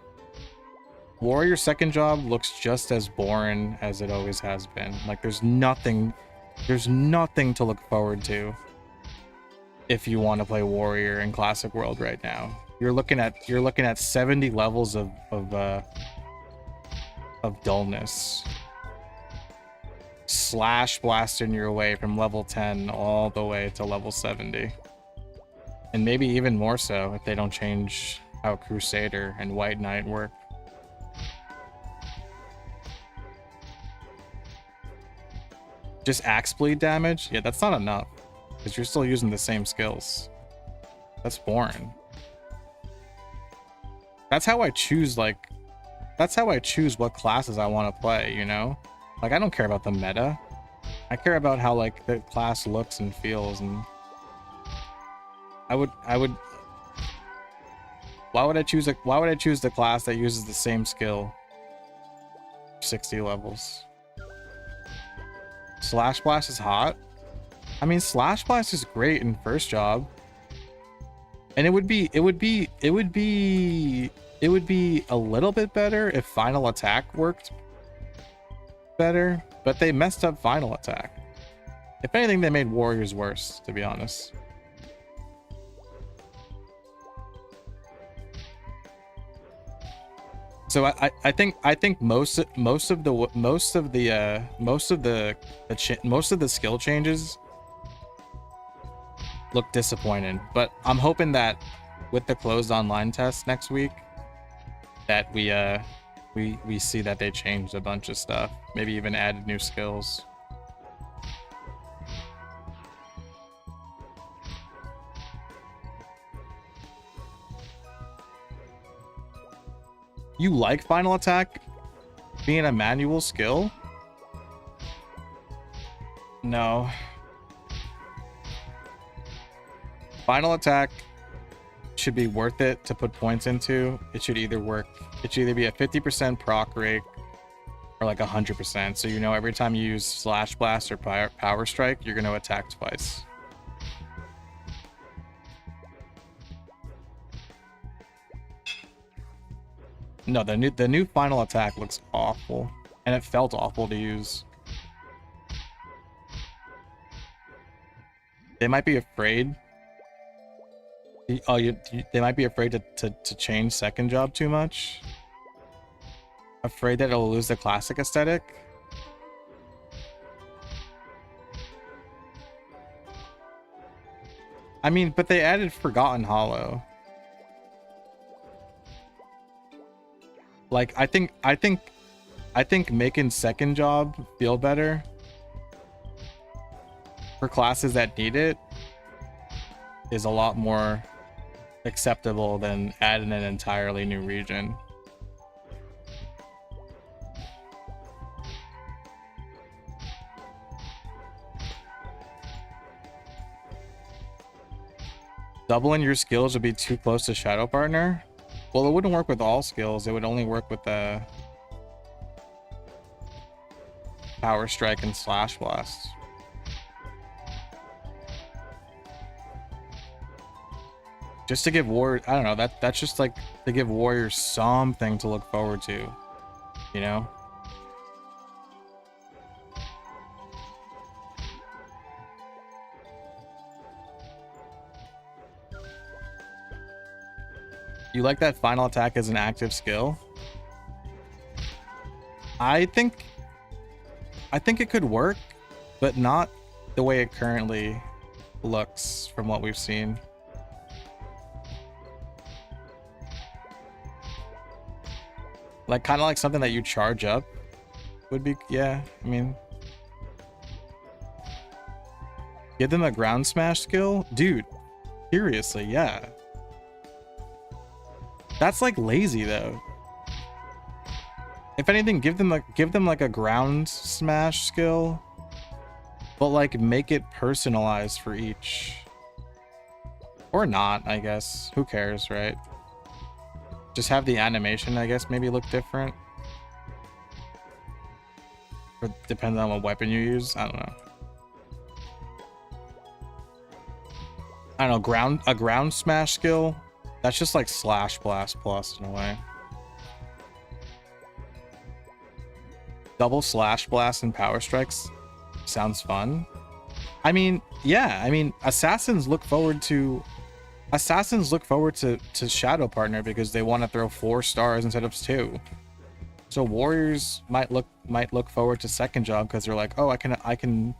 Warrior second job looks just as boring as it always has been. Like there's nothing to look forward to if you want to play warrior in Classic World right now. You're looking at 70 levels of dullness. Slash blasting your way from level 10 all the way to level 70. And maybe even more so if they don't change how Crusader and White Knight work. Just axe bleed damage? Yeah, that's not enough. Because you're still using the same skills. That's boring. That's how I choose, like... That's how I choose what classes I want to play, you know? Like, I don't care about the meta. I care about how, like, the class looks and feels, and... Why would I choose the class that uses the same skill? 60 levels. Slash Blast is hot. I mean, Slash Blast is great in first job. And it would be a little bit better if Final Attack worked better, but they messed up Final Attack. If anything, they made Warriors worse, to be honest. So I think most of the skill changes look disappointing, but I'm hoping that with the closed online test next week that we see that they changed a bunch of stuff, maybe even added new skills. You like Final Attack being a manual skill? No. Final Attack should be worth it to put points into. It should either be a 50% proc rate or like 100%. So you know every time you use Slash Blast or Power Strike, you're going to attack twice. No, the new Final Attack looks awful, and it felt awful to use. They might be afraid Oh, they might be afraid to change second job too much. Afraid that it'll lose the classic aesthetic. I mean, but they added Forgotten Hollow. Like, I think making second job feel better for classes that need it is a lot more acceptable than adding an entirely new region. Doubling your skills would be too close to Shadow Partner. Well, it wouldn't work with all skills. It would only work with the Power Strike and Slash Blast. Just to give Warrior, I don't know, that's just like to give Warriors something to look forward to, you know? You like that final attack as an active skill? I think it could work, but not the way it currently looks from what we've seen. Like, kind of like something that you charge up would be, yeah, I mean. Give them a ground smash skill? Dude, seriously, yeah. That's like lazy though. If anything, give them like a ground smash skill, but like make it personalized for each. Or not, I guess. Who cares, right? Just have the animation, I guess, maybe look different. Or depends on what weapon you use. I don't know. I don't know, a ground smash skill. That's just like Slash Blast plus in a way. Double Slash Blast and Power Strikes sounds fun. I mean, yeah, I mean, assassins look forward to Shadow Partner because they want to throw 4 stars instead of 2. So warriors might look forward to second job because they're like, oh, I can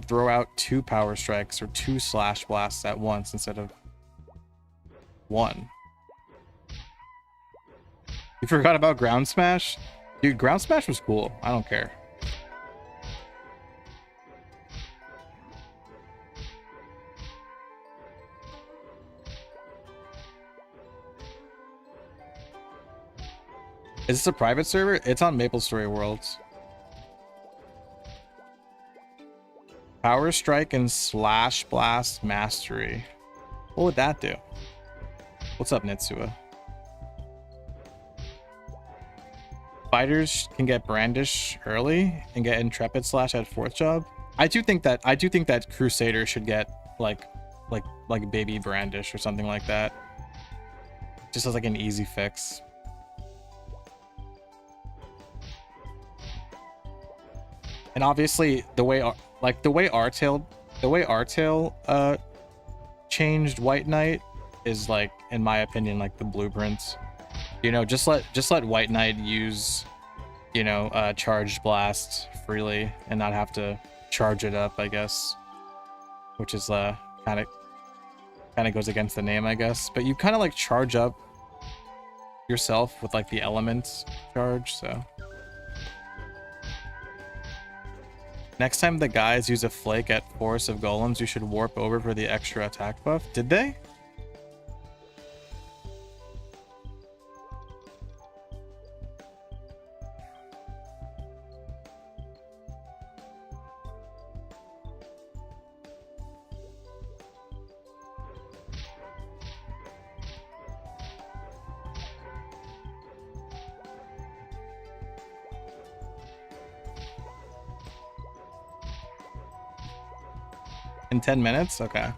throw out 2 power strikes or 2 slash blasts at once instead of 1. You forgot about ground smash? Dude, ground smash was cool. I don't care. Is this a private server? It's on MapleStory Worlds. Power Strike and Slash Blast Mastery. What would that do? What's up, Nitsua? Fighters can get Brandish early and get Intrepid Slash at 4th job. I do think that Crusader should get like Baby Brandish or something like that. Just as like an easy fix. And obviously the way Artail changed White Knight is like, in my opinion, like the blueprints. You know, just let White Knight use, you know, charged blast freely and not have to charge it up, I guess. Which is kind of goes against the name, I guess. But you kind of like charge up yourself with like the elements charge, so. Next time the guys use a flake at Forest of Golems, you should warp over for the extra attack buff. Did they? In 10 minutes? Okay.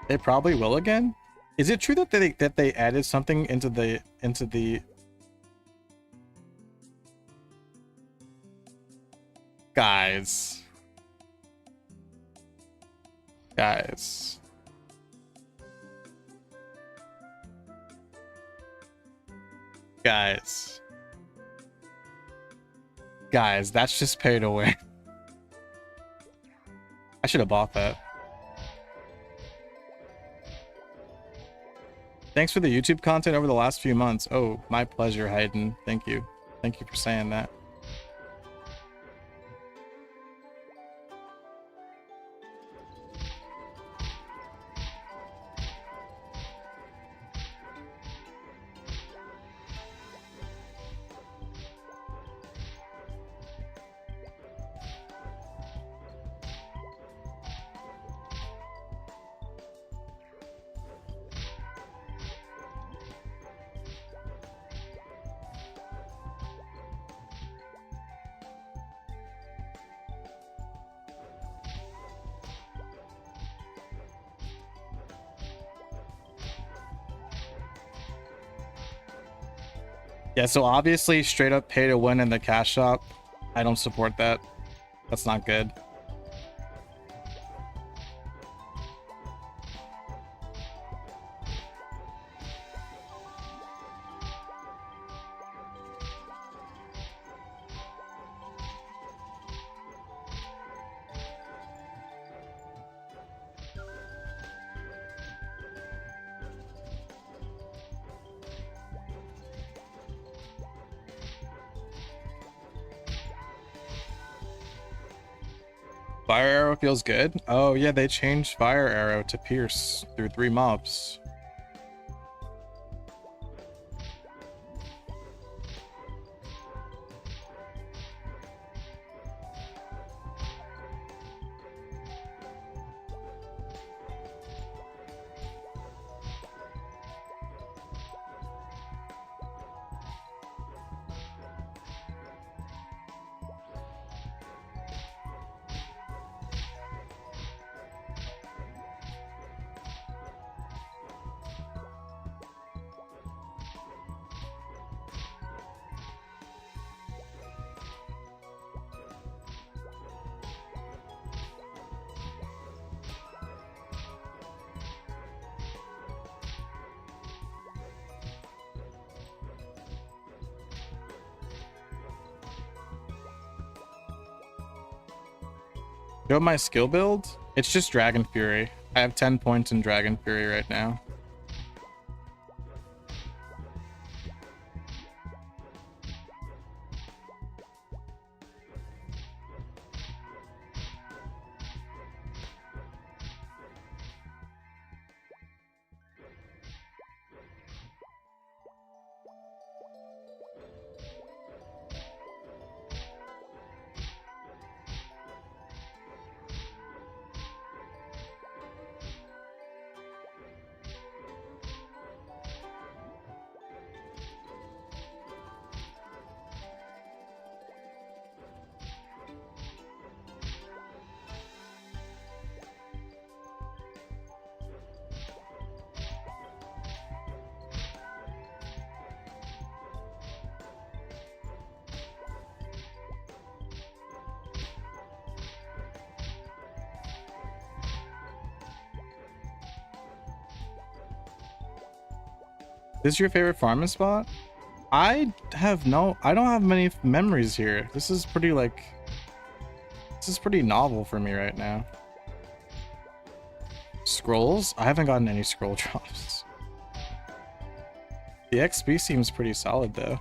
They probably will again? Is it true that they added something into the guys? Guys. Guys, that's just pay to win. I should have bought that. Thanks for the YouTube content over the last few months. Oh, my pleasure, Hayden. Thank you. Thank you for saying that. Yeah, so obviously straight up pay to win in the cash shop. I don't support that. That's not good. Fire arrow feels good. Oh yeah, they changed fire arrow to pierce through 3 mobs. Show my skill build? It's just Dragon Fury. I have 10 points in Dragon Fury right now. This is your favorite farming spot? I don't have many memories here. This is pretty novel for me right now. Scrolls? I haven't gotten any scroll drops. The XP seems pretty solid though.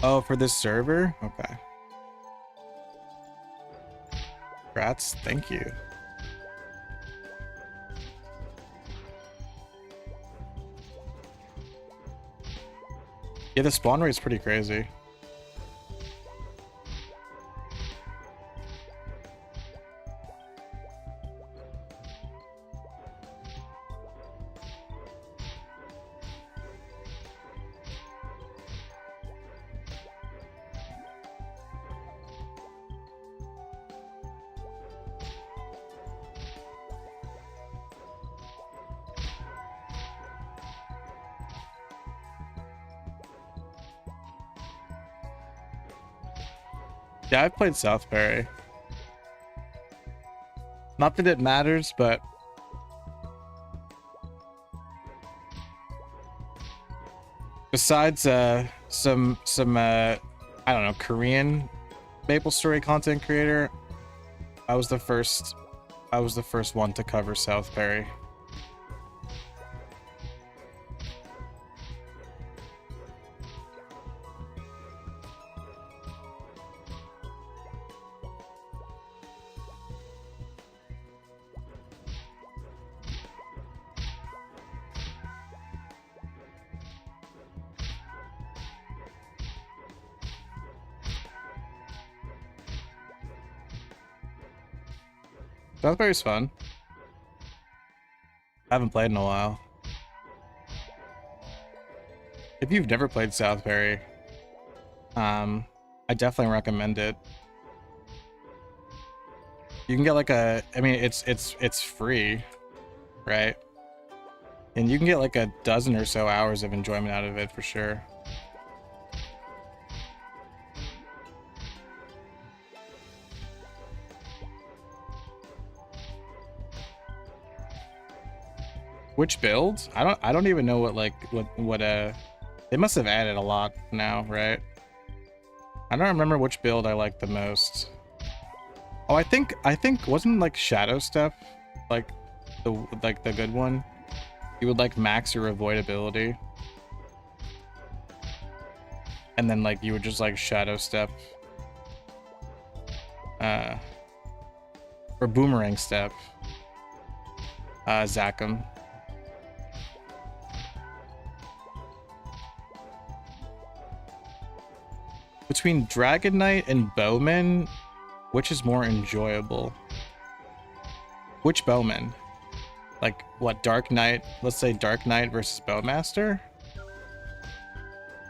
Oh, for this server? Okay. Congrats, thank you. Yeah, the spawn rate's pretty crazy. Yeah, I've played South Parry. Not that it matters, but besides some I don't know, Korean MapleStory content creator, I was the first one to cover South Perry. South Perry's fun. I haven't played in a while. If you've never played South Perry, I definitely recommend it. You can get like a, I mean, it's free, right? And you can get like a dozen or so hours of enjoyment out of it for sure. Which build? I don't even know what they must have added a lot now, right? I don't remember which build I like the most. Oh, I think wasn't like Shadow Step like the good one? You would like max your avoidability. And then like you would just like Shadow Step or Boomerang Step zack him. Between Dragon Knight and Bowman, which is more enjoyable? Which Bowman? Like, what, Dark Knight? Let's say Dark Knight versus Bowmaster?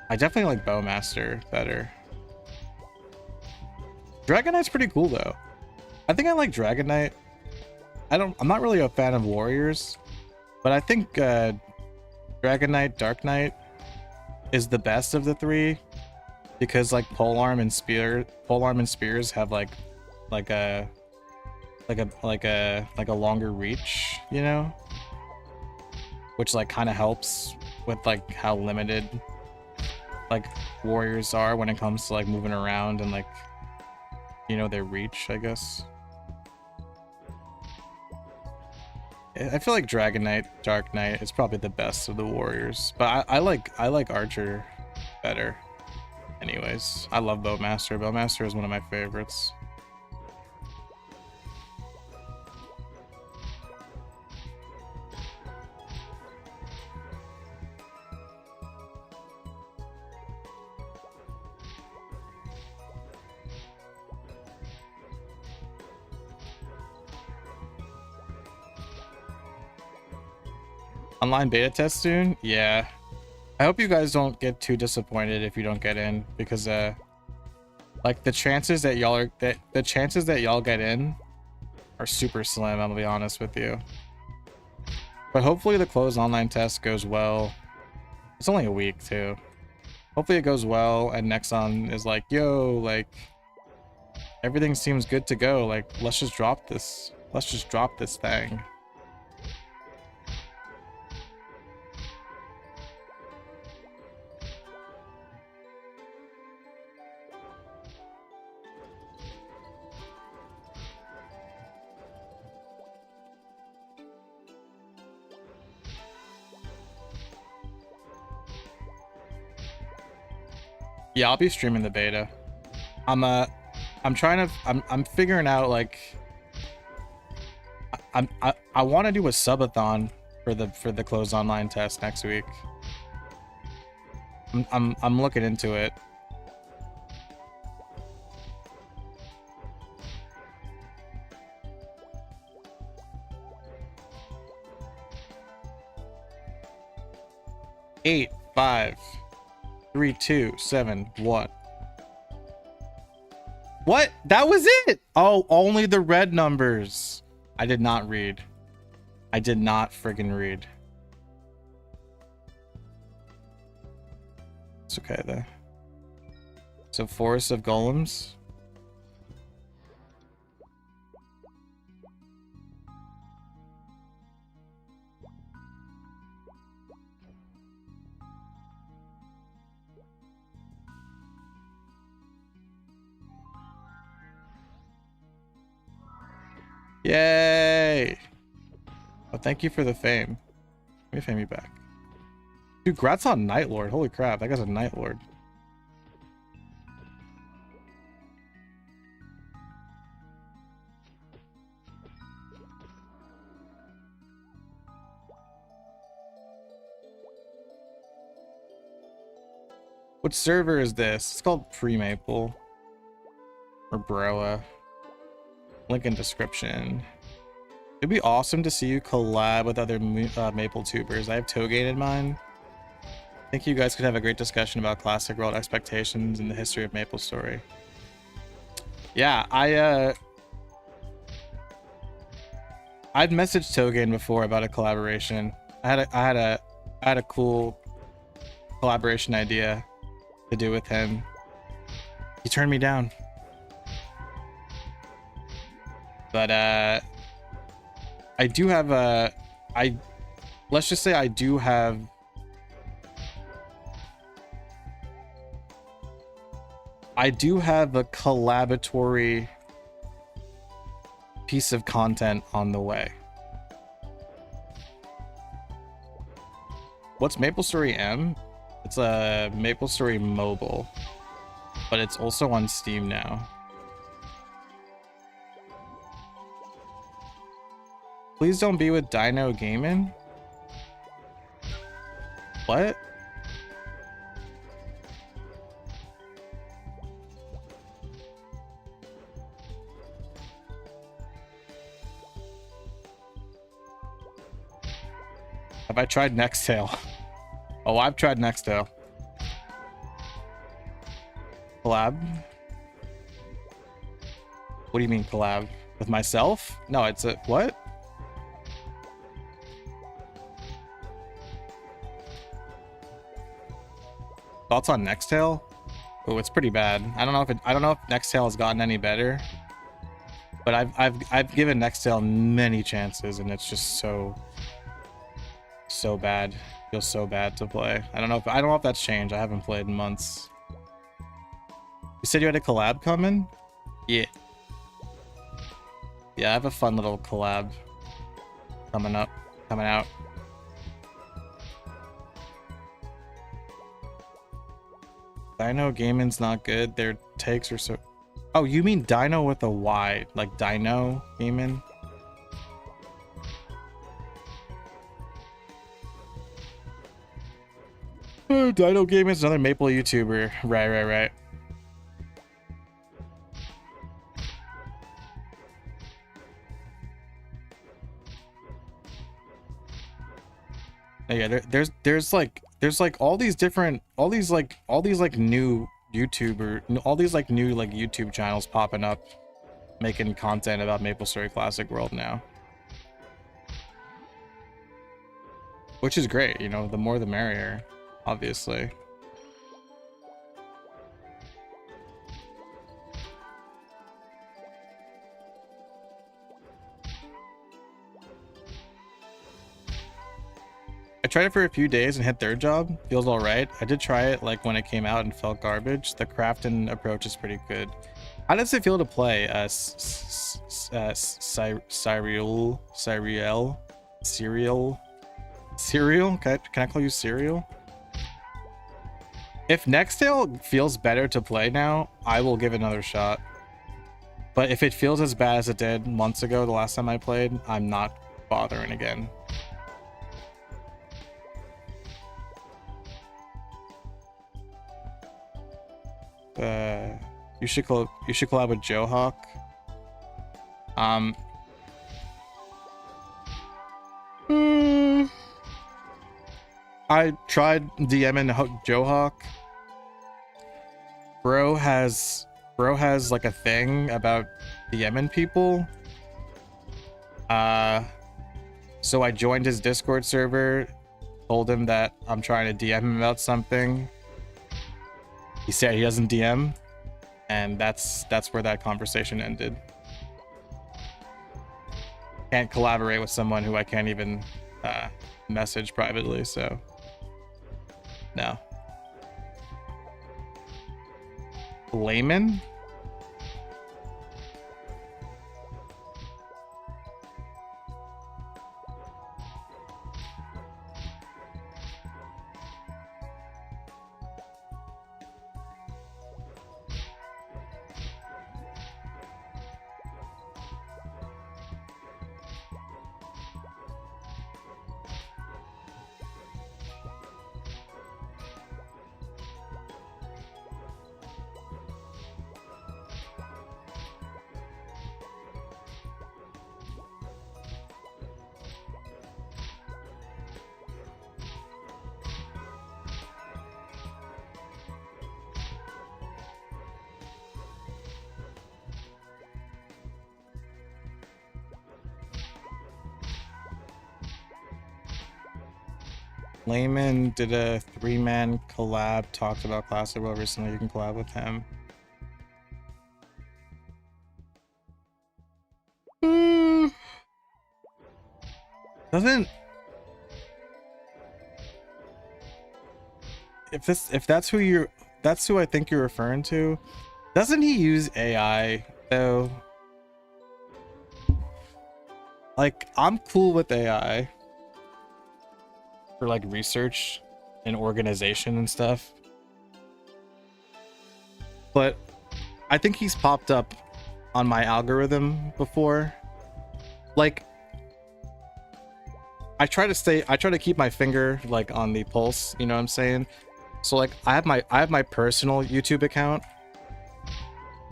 I definitely like Bowmaster better. Dragon Knight's pretty cool, though. I think I like Dragon Knight. I'm not really a fan of Warriors, but I think Dragon Knight, Dark Knight is the best of the three. Because like polearm and spears have like a longer reach, you know, which like kind of helps with like how limited like warriors are when it comes to like moving around and like, you know, their reach, I guess. I feel like Dragon Knight, Dark Knight is probably the best of the warriors, but I like Archer better. Anyways, I love Bowmaster. Bowmaster is one of my favorites. Online beta test soon? Yeah. I hope you guys don't get too disappointed if you don't get in, because like the chances that y'all get in are super slim, I'm gonna be honest with you. But hopefully the closed online test goes well. It's only a week too. Hopefully it goes well and Nexon is like, yo, like everything seems good to go. Like, let's just drop this. Let's just drop this thing. Yeah, I'll be streaming the beta. I'm figuring out like I want to do a subathon for the closed online test next week. I'm looking into it. Eight, 5, 3, 2, 7, 1. What? That was it? Oh, only the red numbers. I did not read. I did not friggin' read. It's okay though. So Forest of Golems. thank you for the fame. Let me fame you back. Dude, Grat's on Night Lord. Holy crap, that guy's a Night Lord. What server is this? It's called Pre-Maple. Or Broa. Link in description. It'd be awesome to see you collab with other Maple tubers. I have Togain in mind. I think you guys could have a great discussion about classic world expectations and the history of MapleStory. Yeah, I'd messaged Togain before about a collaboration. I had a cool collaboration idea to do with him. He turned me down. But I do have a let's just say I do have a collaboratory piece of content on the way. What's MapleStory M? It's a MapleStory mobile, but it's also on Steam now. Please don't be with Dino Gaming. What? Have I tried Nextail? Oh, I've tried Nextail. Collab? What do you mean collab? With myself? No, it's a what? Thoughts on Nextail? Oh, it's pretty bad. I don't know if Nextail has gotten any better, but I've given Nextail many chances and it's just so bad. Feels so bad to play. I don't know if that's changed. I haven't played in months. You said you had a collab coming? Yeah. Yeah, I have a fun little collab coming out. Dino Gaming's not good. Their takes are so... Oh, you mean Dino with a Y, like Dino Gaming? Oh, Dino Gaming's another Maple YouTuber. Right. Yeah, there's like all these new YouTube channels popping up making content about MapleStory Classic World now, which is great. You know, the more the merrier, obviously. I tried it for a few days and hit third job. Feels all right. I did try it like when it came out and felt garbage. The crafting approach is pretty good. How does it feel to play Cereal? Can I call you Cereal? If Nextail feels better to play now, I will give it another shot. But if it feels as bad as it did months ago, the last time I played, I'm not bothering again. You should collab with Johawk. I tried DMing Johawk. Bro has like a thing about DMing people. So I joined his Discord server, told him that I'm trying to DM him about something. He said he doesn't DM, and that's where that conversation ended. Can't collaborate with someone who I can't even message privately, so no. Layman? Layman did a 3-man collab, talked about Classic World recently. You can collab with him. Doesn't if that's who I think you're referring to. Doesn't he use AI though? Like, I'm cool with AI for like research and organization and stuff, but I think he's popped up on my algorithm before. Like, I try to keep my finger like on the pulse, you know what I'm saying? So like I have my personal YouTube account,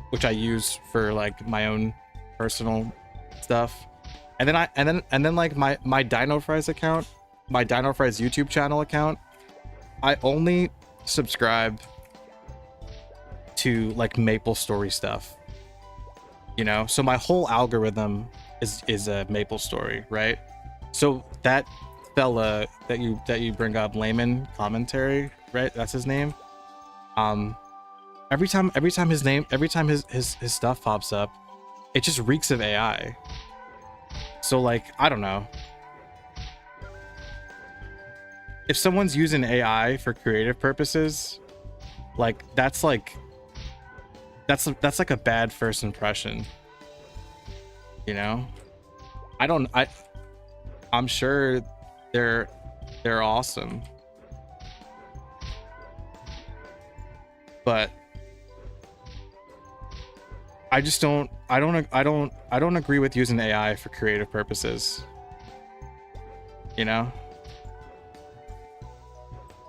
which I use for like my own personal stuff. And then like my dinofries account, my dinofries YouTube channel account, I only subscribe to like MapleStory stuff. You know, so my whole algorithm is a MapleStory, right? So that fella that you bring up, Layman Commentary, right? That's his name. Every time his stuff pops up, it just reeks of AI. So like, I don't know. If someone's using AI for creative purposes, like that's like a bad first impression. You know? I'm sure they're awesome. But I don't agree with using AI for creative purposes. You know?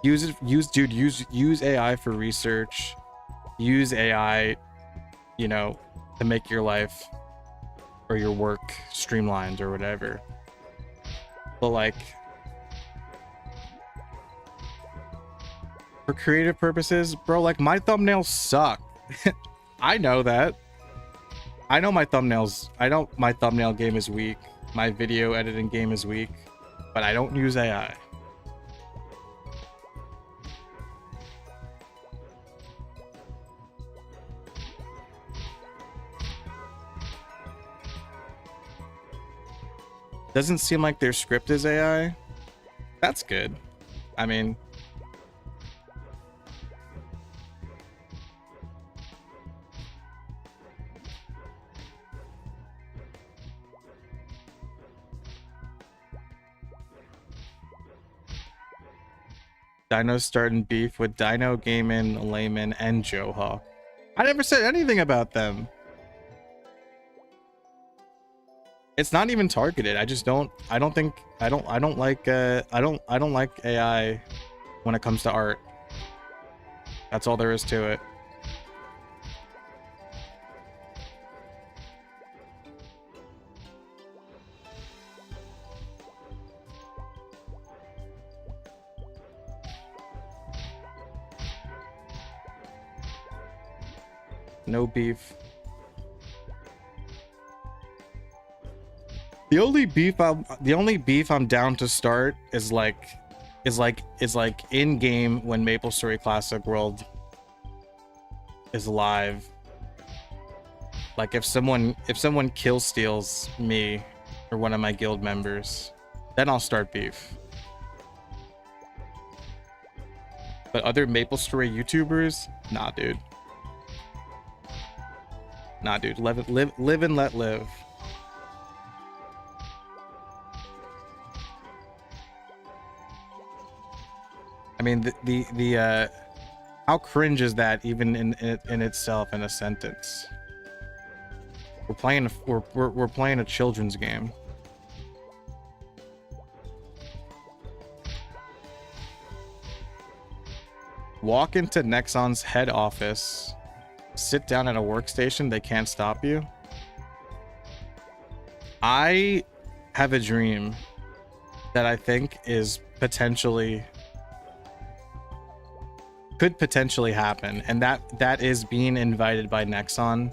Use AI for research. Use AI, you know, to make your life or your work streamlined or whatever. But like, for creative purposes, bro, like my thumbnails suck. I know that. I know my thumbnail game is weak. My video editing game is weak, but I don't use AI. Doesn't seem like their script is AI. That's good. I mean, Dino's starting beef with Dino Gaiman, Layman, and Joe Hawk. I never said anything about them. It's not even targeted. I don't like AI when it comes to art. That's all there is to it. No beef. The only beef I'm down to start is like in game when MapleStory Classic World is live. Like if someone kill steals me or one of my guild members, then I'll start beef. But other MapleStory YouTubers, nah, dude. Nah, dude. Live and let live. I mean, the how cringe is that even in itself in a sentence? We're playing a children's game. Walk into Nexon's head office, sit down at a workstation, they can't stop you. I have a dream that I think is could potentially happen, and that is being invited by Nexon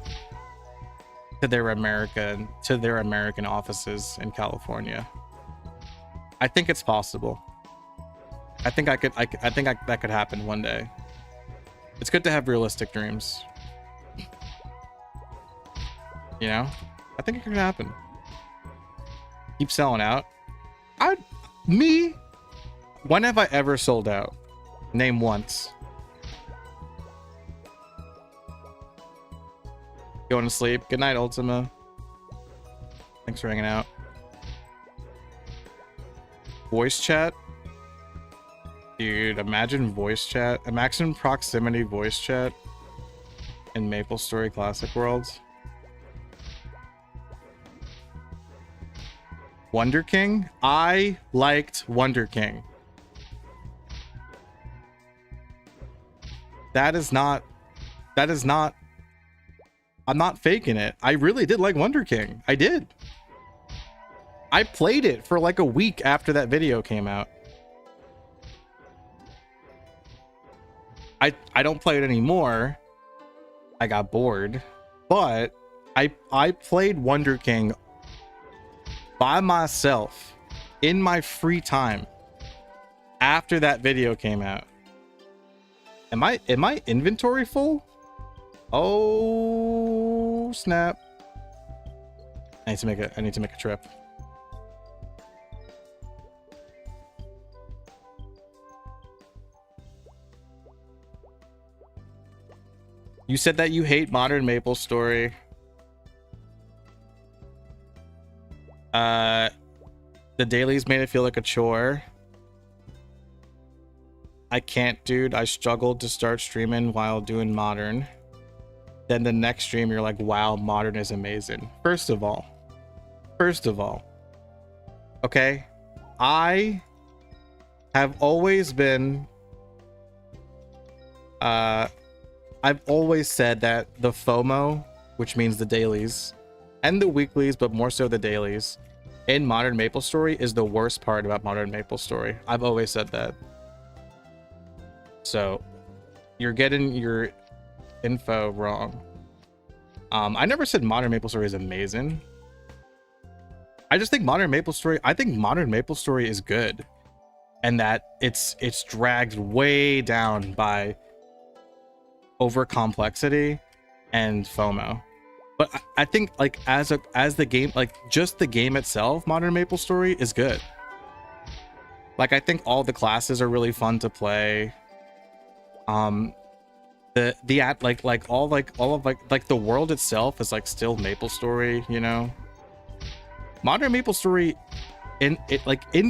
to their American offices in California. I think it's possible. I think that could happen one day. It's good to have realistic dreams. You know? I think it could happen. Keep selling out. Me? When have I ever sold out? Name once. Going to sleep. Good night, Ultima. Thanks for hanging out. Voice chat? Dude, imagine voice chat. Imagine proximity voice chat in MapleStory Classic Worlds. Wonder King? I liked Wonder King. That is not, I'm not faking it. I really did like Wonder King. I did. I played it for like a week after that video came out. I don't play it anymore. I got bored, but I played Wonder King by myself in my free time after that video came out. Am my inventory full? Oh snap. I need to make a trip. You said that you hate modern MapleStory. The dailies made it feel like a chore. I can't, dude. I struggled to start streaming while doing modern. Then the next stream, you're like, wow, modern is amazing. First of all, okay, I have always been, I've always said that the FOMO, which means the dailies, and the weeklies, but more so the dailies, in modern MapleStory is the worst part about modern MapleStory. I've always said that. So, you're getting your info wrong. I never said modern MapleStory is amazing. I just think modern MapleStory is good, and that it's dragged way down by over complexity and FOMO. But I think like as the game, like just the game itself, modern MapleStory is good. Like I think all the classes are really fun to play. All of the world itself is like still MapleStory, you know. Modern MapleStory, in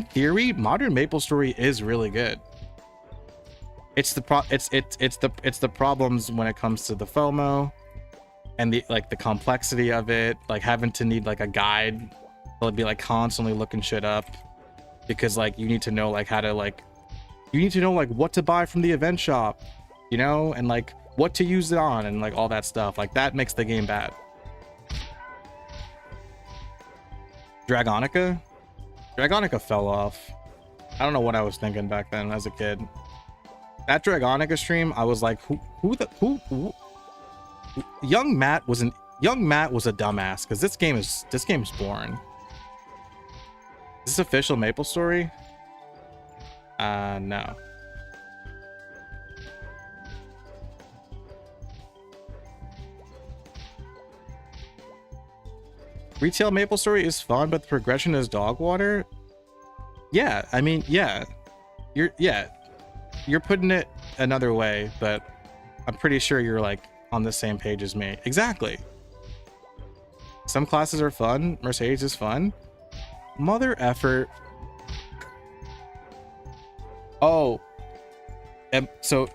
theory, modern MapleStory is really good. It's the problems when it comes to the FOMO and the complexity of it, like having to need like a guide. It'll be like constantly looking shit up because like you need to know like how to like what to buy from the event shop, you know, and like what to use it on and like all that stuff. Like that makes the game bad. Dragonica fell off. I don't know what I was thinking back then as a kid. That Dragonica stream, I was like, who Young Matt was a dumbass because this game is boring. Is this official MapleStory? No. Retail MapleStory is fun, but the progression is dog water. Yeah, I mean, yeah. You're putting it another way, but I'm pretty sure you're like on the same page as me. Exactly. Some classes are fun. Mercedes is fun. Mother effort. Oh. So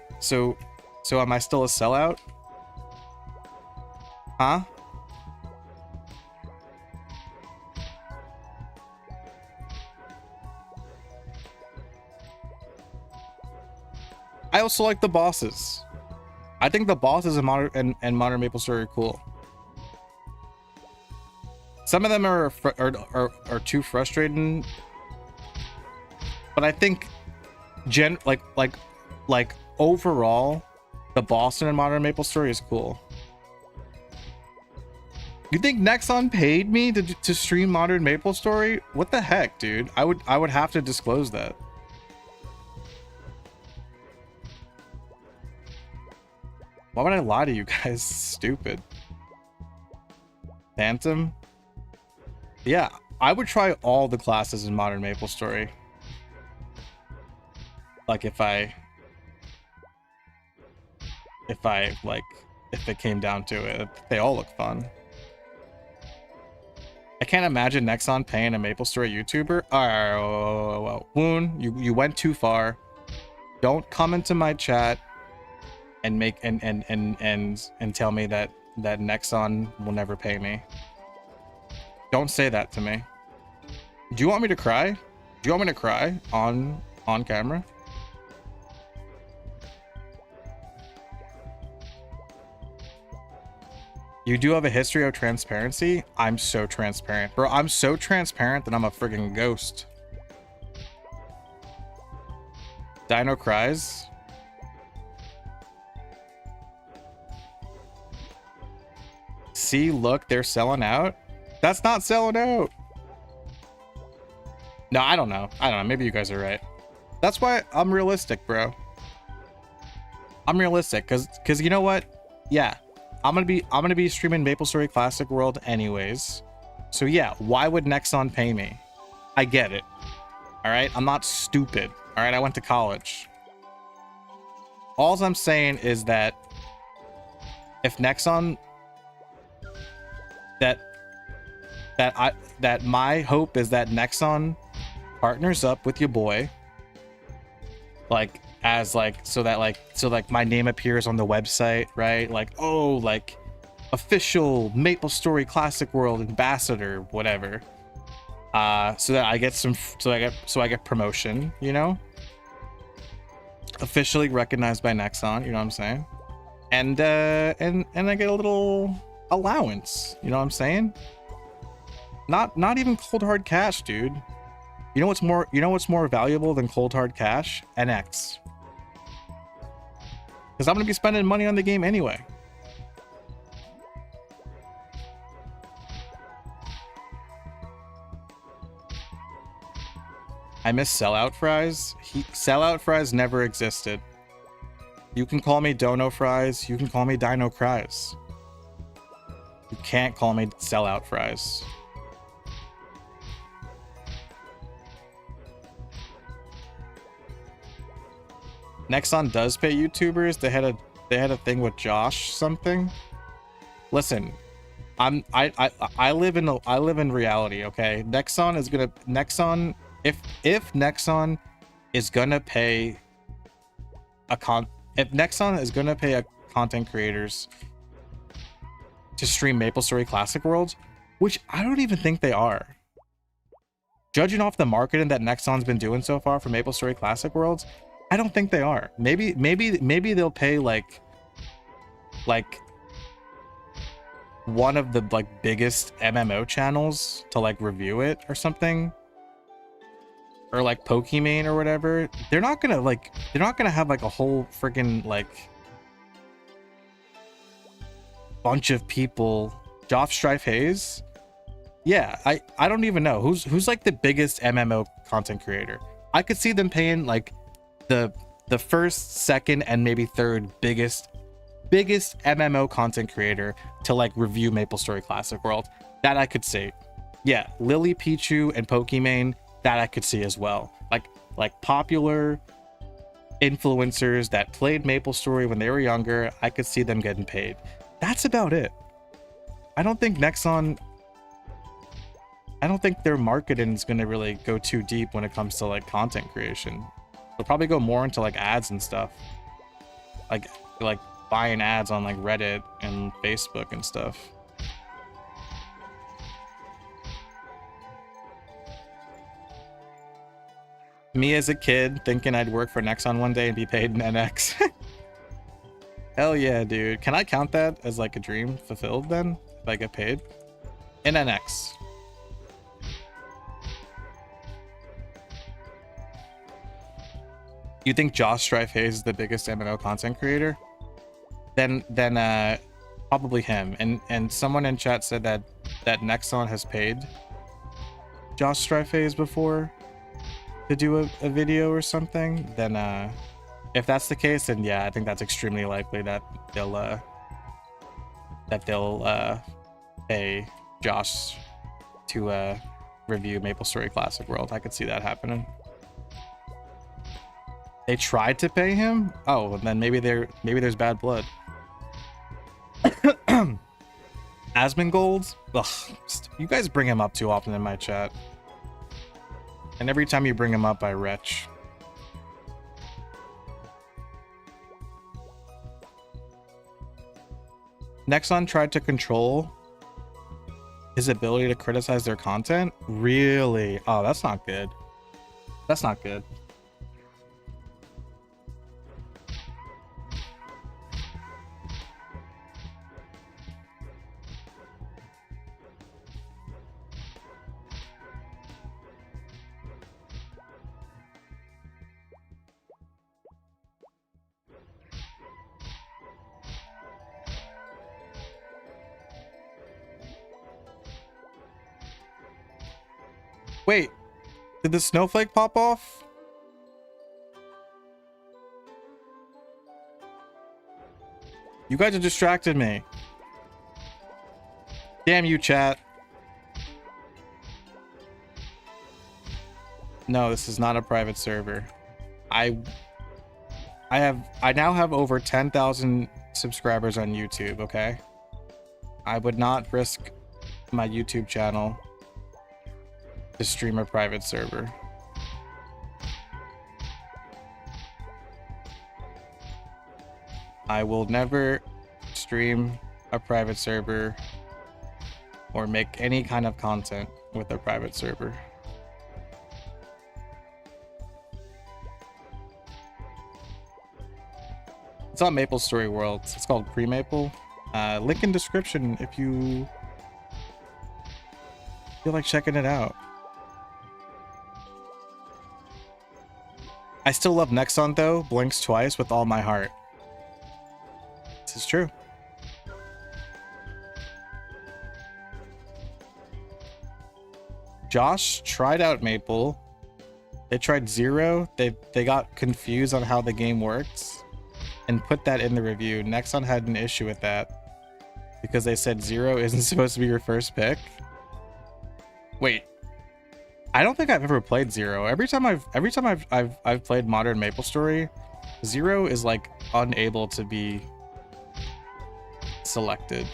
am I still a sellout? Huh? I also like the bosses. I think the bosses in modern MapleStory are cool. Some of them are too frustrating, but I think overall, the boss in modern MapleStory is cool. You think Nexon paid me to stream modern MapleStory? What the heck, dude? I would have to disclose that. Why would I lie to you guys? Stupid. Phantom? Yeah, I would try all the classes in Modern MapleStory. Like if it came down to it, they all look fun. I can't imagine Nexon paying a MapleStory YouTuber. Well, Woon, you went too far. Don't come into my chat and make and tell me that Nexon will never pay me. Don't say that to me. Do you want me to cry? Do you want me to cry on camera? You do have a history of transparency? I'm so transparent. Bro, I'm so transparent that I'm a friggin' ghost. Dino cries. See, look, they're selling out. That's not selling out. No, I don't know. Maybe you guys are right. That's why I'm realistic, bro. I'm realistic because you know what? Yeah. I'm gonna be streaming MapleStory Classic World anyways. So yeah, why would Nexon pay me? I get it. All right, I'm not stupid. All right, I went to college. All I'm saying is that if Nexon, that my hope is that Nexon partners up with your boy, like as like so my name appears on the website, right? Like, oh, like official MapleStory Classic World ambassador, whatever. So that I get I get promotion, you know, officially recognized by Nexon, you know what I'm saying? And I get a little allowance, you know what I'm saying? Not even cold hard cash, dude. You know what's more valuable than cold hard cash? NX. Because I'm gonna be spending money on the game anyway. I miss sellout fries. Sellout fries never existed. You can call me Dono fries. You can call me Dino cries. You can't call me sellout fries. Nexon does pay YouTubers. They had a thing with Josh something. Listen, I live in reality, okay? Nexon if Nexon is gonna pay content creators to stream MapleStory Classic Worlds, which I don't even think they are. Judging off the marketing that Nexon's been doing so far for MapleStory Classic Worlds, I don't think they are. Maybe they'll pay like one of the like biggest MMO channels to like review it or something, or like Pokimane or whatever. They're not gonna have like a whole freaking like bunch of people. Joff Strife Hayes, yeah, I don't even know who's like the biggest MMO content creator. I could see them paying like the first, second, and maybe third biggest MMO content creator to like review MapleStory Classic World. That I could see. Yeah, Lily Pichu and Pokimane, that I could see as well. Like popular influencers that played MapleStory when they were younger, I could see them getting paid. That's about it. I don't think their marketing is going to really go too deep when it comes to like content creation. They'll probably go more into like ads and stuff, like buying ads on like Reddit and Facebook and stuff. Me as a kid thinking I'd work for Nexon one day and be paid in NX. Hell yeah, dude. Can I count that as like a dream fulfilled then, if I get paid in NX? You think Josh Strife Hayes is the biggest MMO content creator? Then probably him. And someone in chat said that Nexon has paid Josh Strife Hayes before to do a video or something. Then If that's the case, then yeah, I think that's extremely likely that they'll pay Josh to review MapleStory Classic World. I could see that happening. They tried to pay him? Oh, then maybe there's bad blood. Asmongold? Ugh, you guys bring him up too often in my chat. And every time you bring him up, I retch. Nexon tried to control his ability to criticize their content? Really? Oh, that's not good. That's not good. Wait, did the snowflake pop off? You guys have distracted me. Damn you, chat. No, this is not a private server. I now have over 10,000 subscribers on YouTube, okay? I would not risk my YouTube channel to stream a private server. I will never stream a private server or make any kind of content with a private server. It's on MapleStory World. It's called Pre-Maple. Link in description if you feel like checking it out. I still love Nexon though. Blinks twice with all my heart. This is true. Josh tried out Maple. They tried Zero. They got confused on how the game works and put that in the review. Nexon had an issue with that because they said Zero isn't supposed to be your first pick. Wait. I don't think I've ever played Zero. Every time I've played modern MapleStory, Zero is like unable to be selected.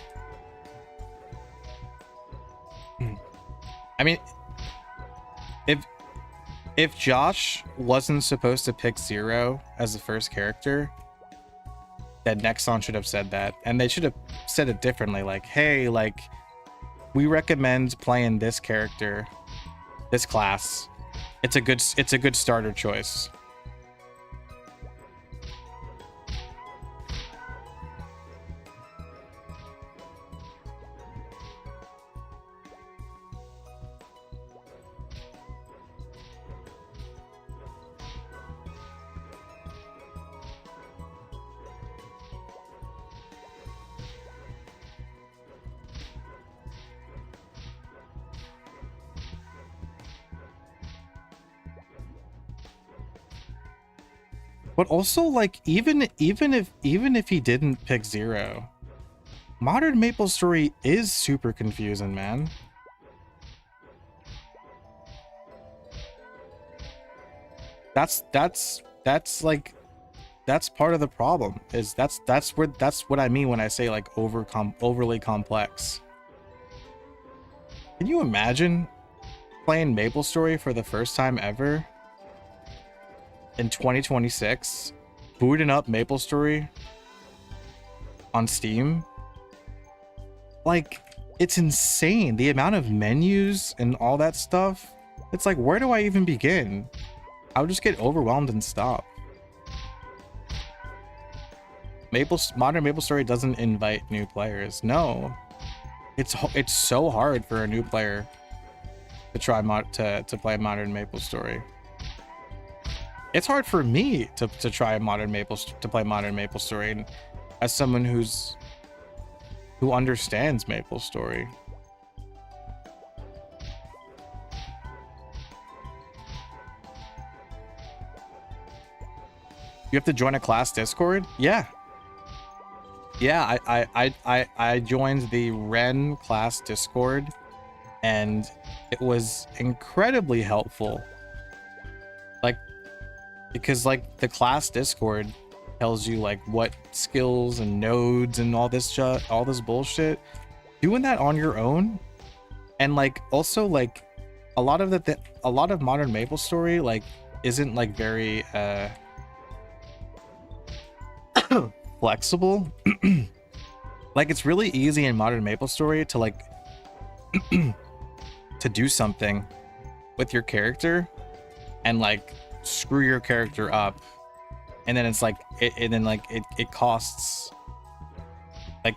I mean, if Josh wasn't supposed to pick Zero as the first character, then Nexon should have said that, and they should have said it differently. Like, hey, like, we recommend playing this character. This class, it's a good starter choice. But also, like, even if he didn't pick Zero, modern MapleStory is super confusing, man. That's like, that's part of the problem. Is that's what I mean when I say like overly complex. Can you imagine playing MapleStory for the first time ever in 2026, booting up MapleStory on Steam? Like, it's insane, the amount of menus and all that stuff. It's like, where do I even begin? I would just get overwhelmed and stop. Modern MapleStory doesn't invite new players. No, it's so hard for a new player to try to play modern MapleStory. It's hard for me to try play modern MapleStory, and as someone who understands MapleStory. You have to join a class Discord? Yeah. Yeah, I joined the Ren class Discord, and it was incredibly helpful. Like, because like the class Discord tells you like what skills and nodes and all this bullshit. Doing that on your own, and like also like a lot of modern MapleStory like isn't like very flexible. Like it's really easy in modern MapleStory to like to do something with your character and like screw your character up, and then it's like it costs like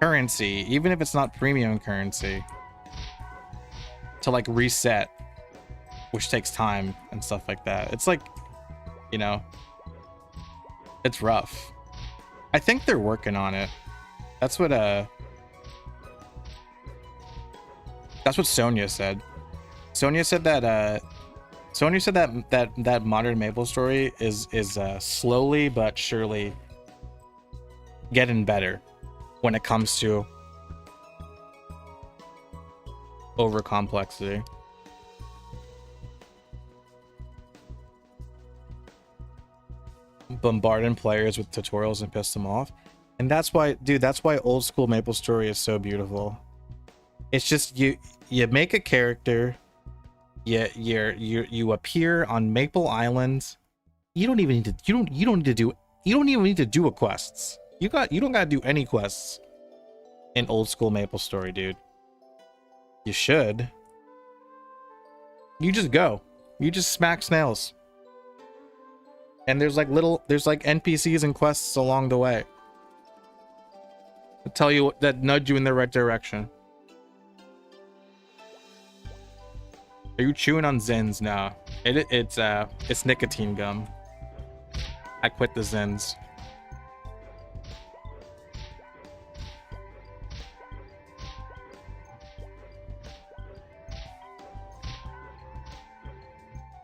currency, even if it's not premium currency, to like reset, which takes time and stuff like that. It's like, you know, it's rough. I think they're working on it. That's what Sonia said. Sonia said that that modern MapleStory is slowly but surely getting better when it comes to over complexity. Bombarding players with tutorials and piss them off. And that's why, dude, that's why old school MapleStory is so beautiful. It's just you make a character, you appear on Maple Island. You don't even need to you don't even need to do a quests. You don't gotta do any quests in old school MapleStory, dude. You should. You just go. You just smack snails. And there's like NPCs and quests along the way that tell you, that nudge you in the right direction. Are you chewing on Zins now? It's nicotine gum. I quit the Zins.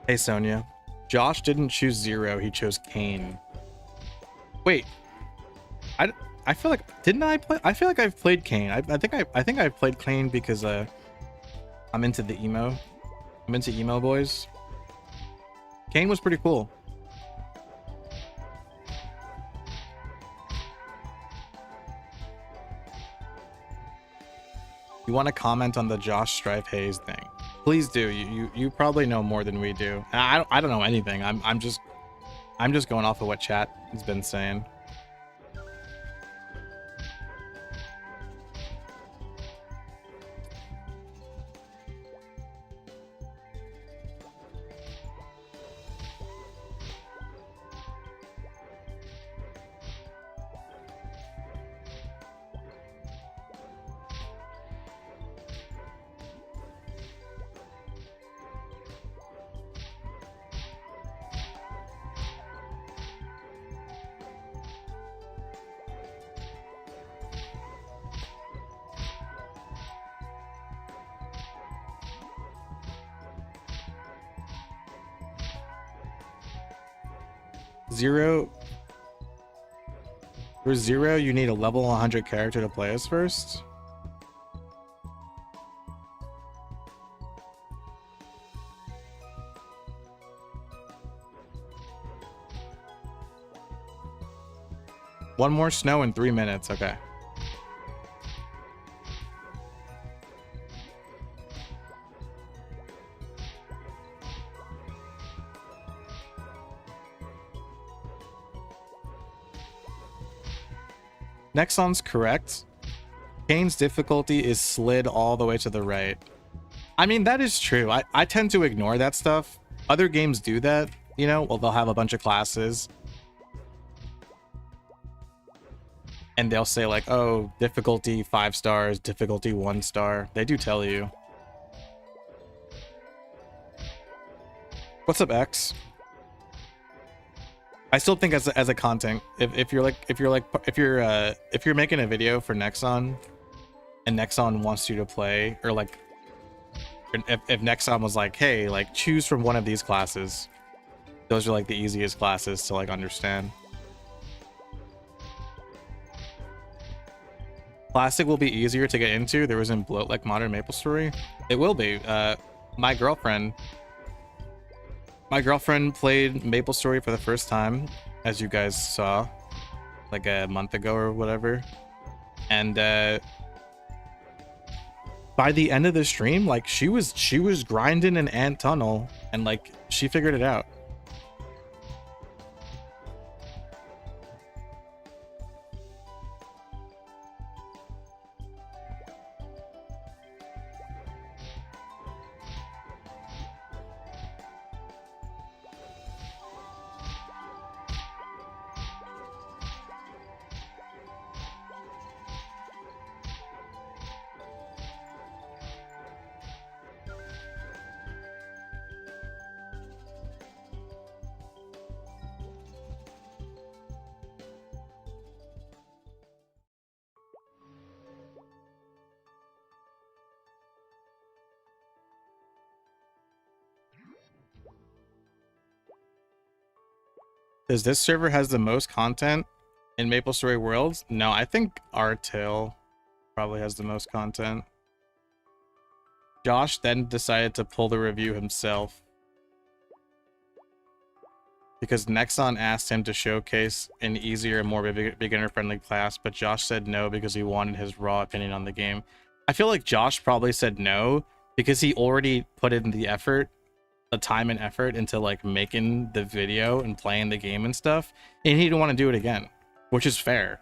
Hey Sonia. Josh didn't choose 0, he chose Kane. Wait. I feel like, didn't I play? I feel like I've played Kane. I think I've played Kane because I'm into the emo. I'm into emo boys. Kane was pretty cool. You want to comment on the Josh Strife Hayes thing? Please do. You probably know more than we do. I don't know anything. I'm just going off of what chat has been saying. For 0, you need a level 100 character to play as first. One more snow in 3 minutes. Okay. Nexon's correct. Kane's difficulty is slid all the way to the right. I mean, that is true. I tend to ignore that stuff. Other games do that, you know? Well, they'll have a bunch of classes. And they'll say like, oh, difficulty 5 stars, difficulty 1 star. They do tell you. What's up, X? I still think as a content, if you're making a video for Nexon, and Nexon wants you to play, or like if Nexon was like, hey, like choose from one of these classes, those are like the easiest classes to like understand. Classic will be easier to get into. There isn't bloat like modern MapleStory. It will be. My girlfriend played MapleStory for the first time, as you guys saw, like a month ago or whatever. And by the end of the stream, like she was grinding an ant tunnel, and like she figured it out. Does this server has the most content in MapleStory Worlds? No, I think Artail probably has the most content. Josh then decided to pull the review himself because Nexon asked him to showcase an easier, more beginner-friendly class, but Josh said no because he wanted his raw opinion on the game. I feel like Josh probably said no because he already put in the effort, the time and effort into like making the video and playing the game and stuff, and he didn't want to do it again, which is fair.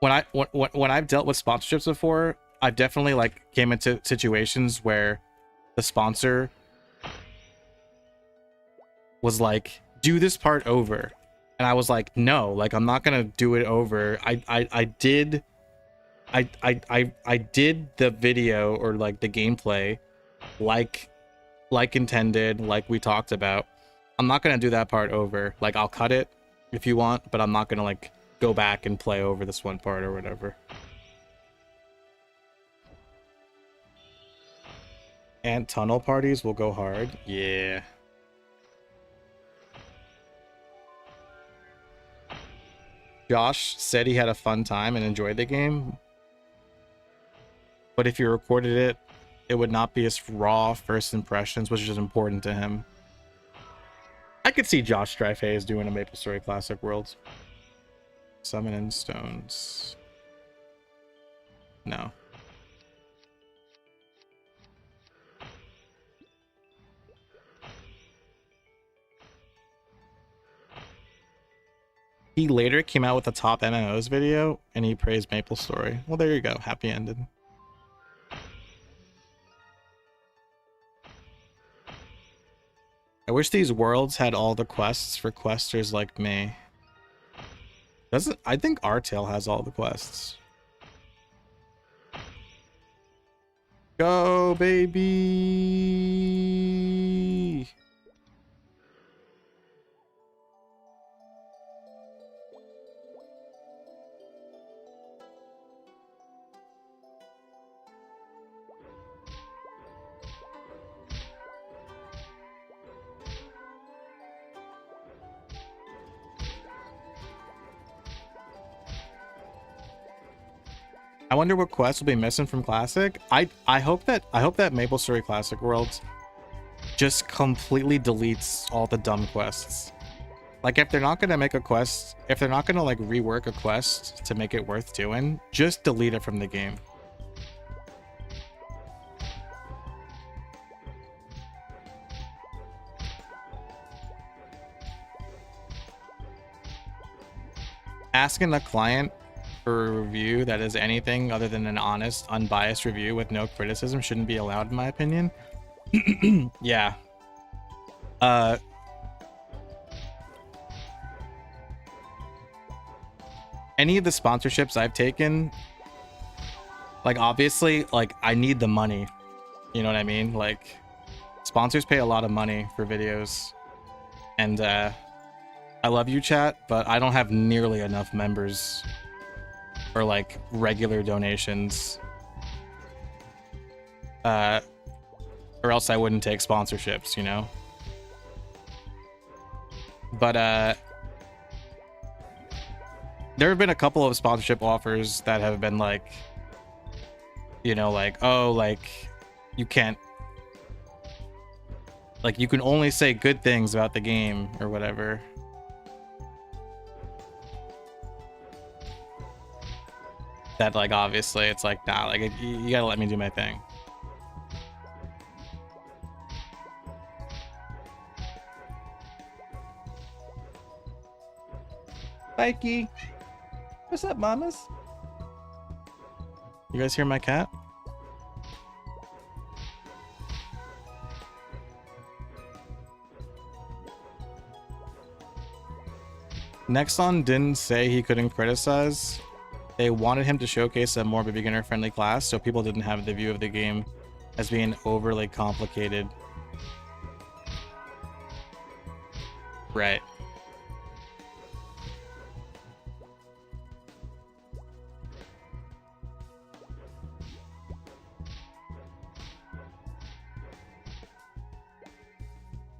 when I've dealt with sponsorships before, I've definitely like came into situations where the sponsor was like, do this part over, and I was like, no, like I'm not gonna do it over. I did the video or like the gameplay like intended, like we talked about. I'm not gonna do that part over. Like I'll cut it if you want, but I'm not gonna like go back and play over this one part or whatever. And tunnel parties will go hard. Yeah. Josh said he had a fun time and enjoyed the game, but if you recorded it, it would not be as raw first impressions, which is important to him. I could see Josh Strife doing a MapleStory Classic Worlds. Summon in stones. No. He later came out with a top MMOs video and he praised MapleStory. Well, there you go. Happy ended. I wish these worlds had all the quests for questers like me. I think Artail has all the quests. Go, baby! I wonder what quests will be missing from Classic. I hope that MapleStory Classic Worlds just completely deletes all the dumb quests. Like if they're not gonna make a quest, if they're not gonna like rework a quest to make it worth doing, just delete it from the game. Asking a client for a review that is anything other than an honest, unbiased review with no criticism shouldn't be allowed, in my opinion. Yeah. Any of the sponsorships I've taken, like obviously, like I need the money. You know what I mean? Like sponsors pay a lot of money for videos, and I love you, chat, but I don't have nearly enough members or like regular donations or else I wouldn't take sponsorships, you know. But there have been a couple of sponsorship offers that have been like, you know, like, oh, like you can't, like you can only say good things about the game or whatever. That like obviously it's like, nah, like you gotta let me do my thing. Mikey, what's up, mamas? You guys hear my cat? Nexon didn't say he couldn't criticize. They wanted him to showcase a more beginner-friendly class, so people didn't have the view of the game as being overly complicated. Right.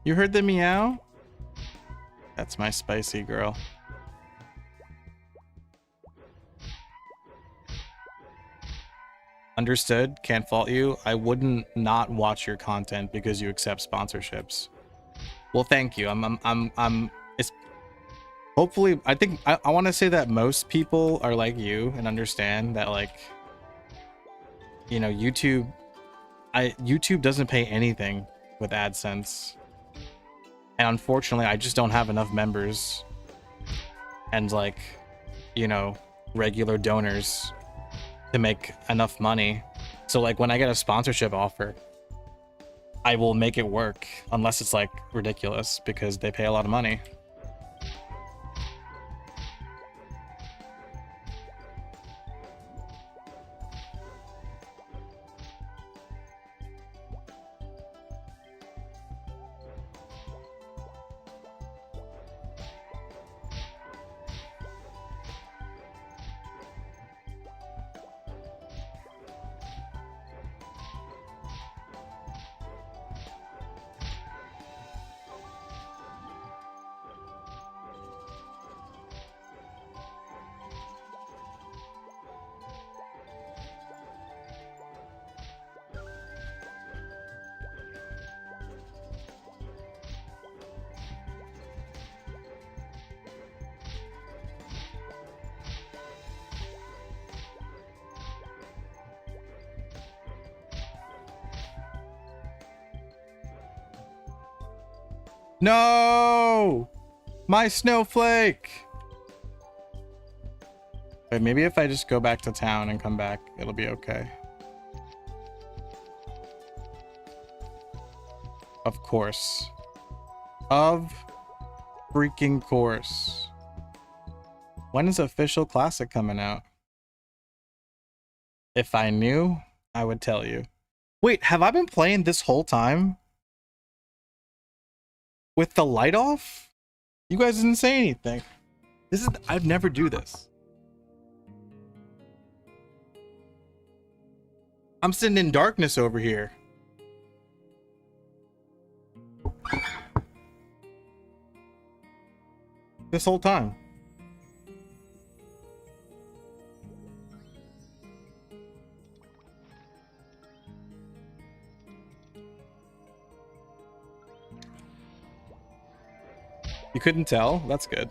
You heard the meow? That's my spicy girl. Understood. Can't fault you. I wouldn't not watch your content because you accept sponsorships. Well, thank you. It's hopefully, I think I want to say that most people are like you and understand that, like, you know, YouTube doesn't pay anything with AdSense. And unfortunately, I just don't have enough members and, like, you know, regular donors to make enough money. So like when I get a sponsorship offer, I will make it work unless it's like ridiculous because they pay a lot of money. No! My snowflake! Wait, maybe if I just go back to town and come back, it'll be okay. Of course. Of freaking course. When is Official Classic coming out? If I knew, I would tell you. Wait, have I been playing this whole time with the light off? You guys didn't say anything. I'd never do this. I'm sitting in darkness over here. This whole time. You couldn't tell? That's good.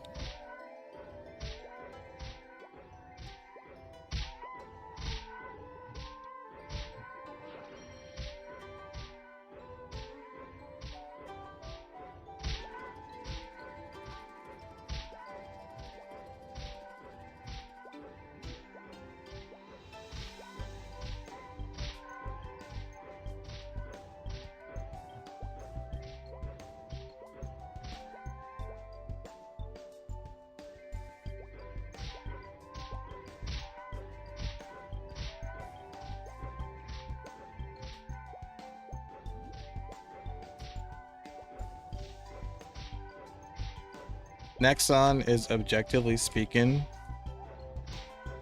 Nexon is, objectively speaking,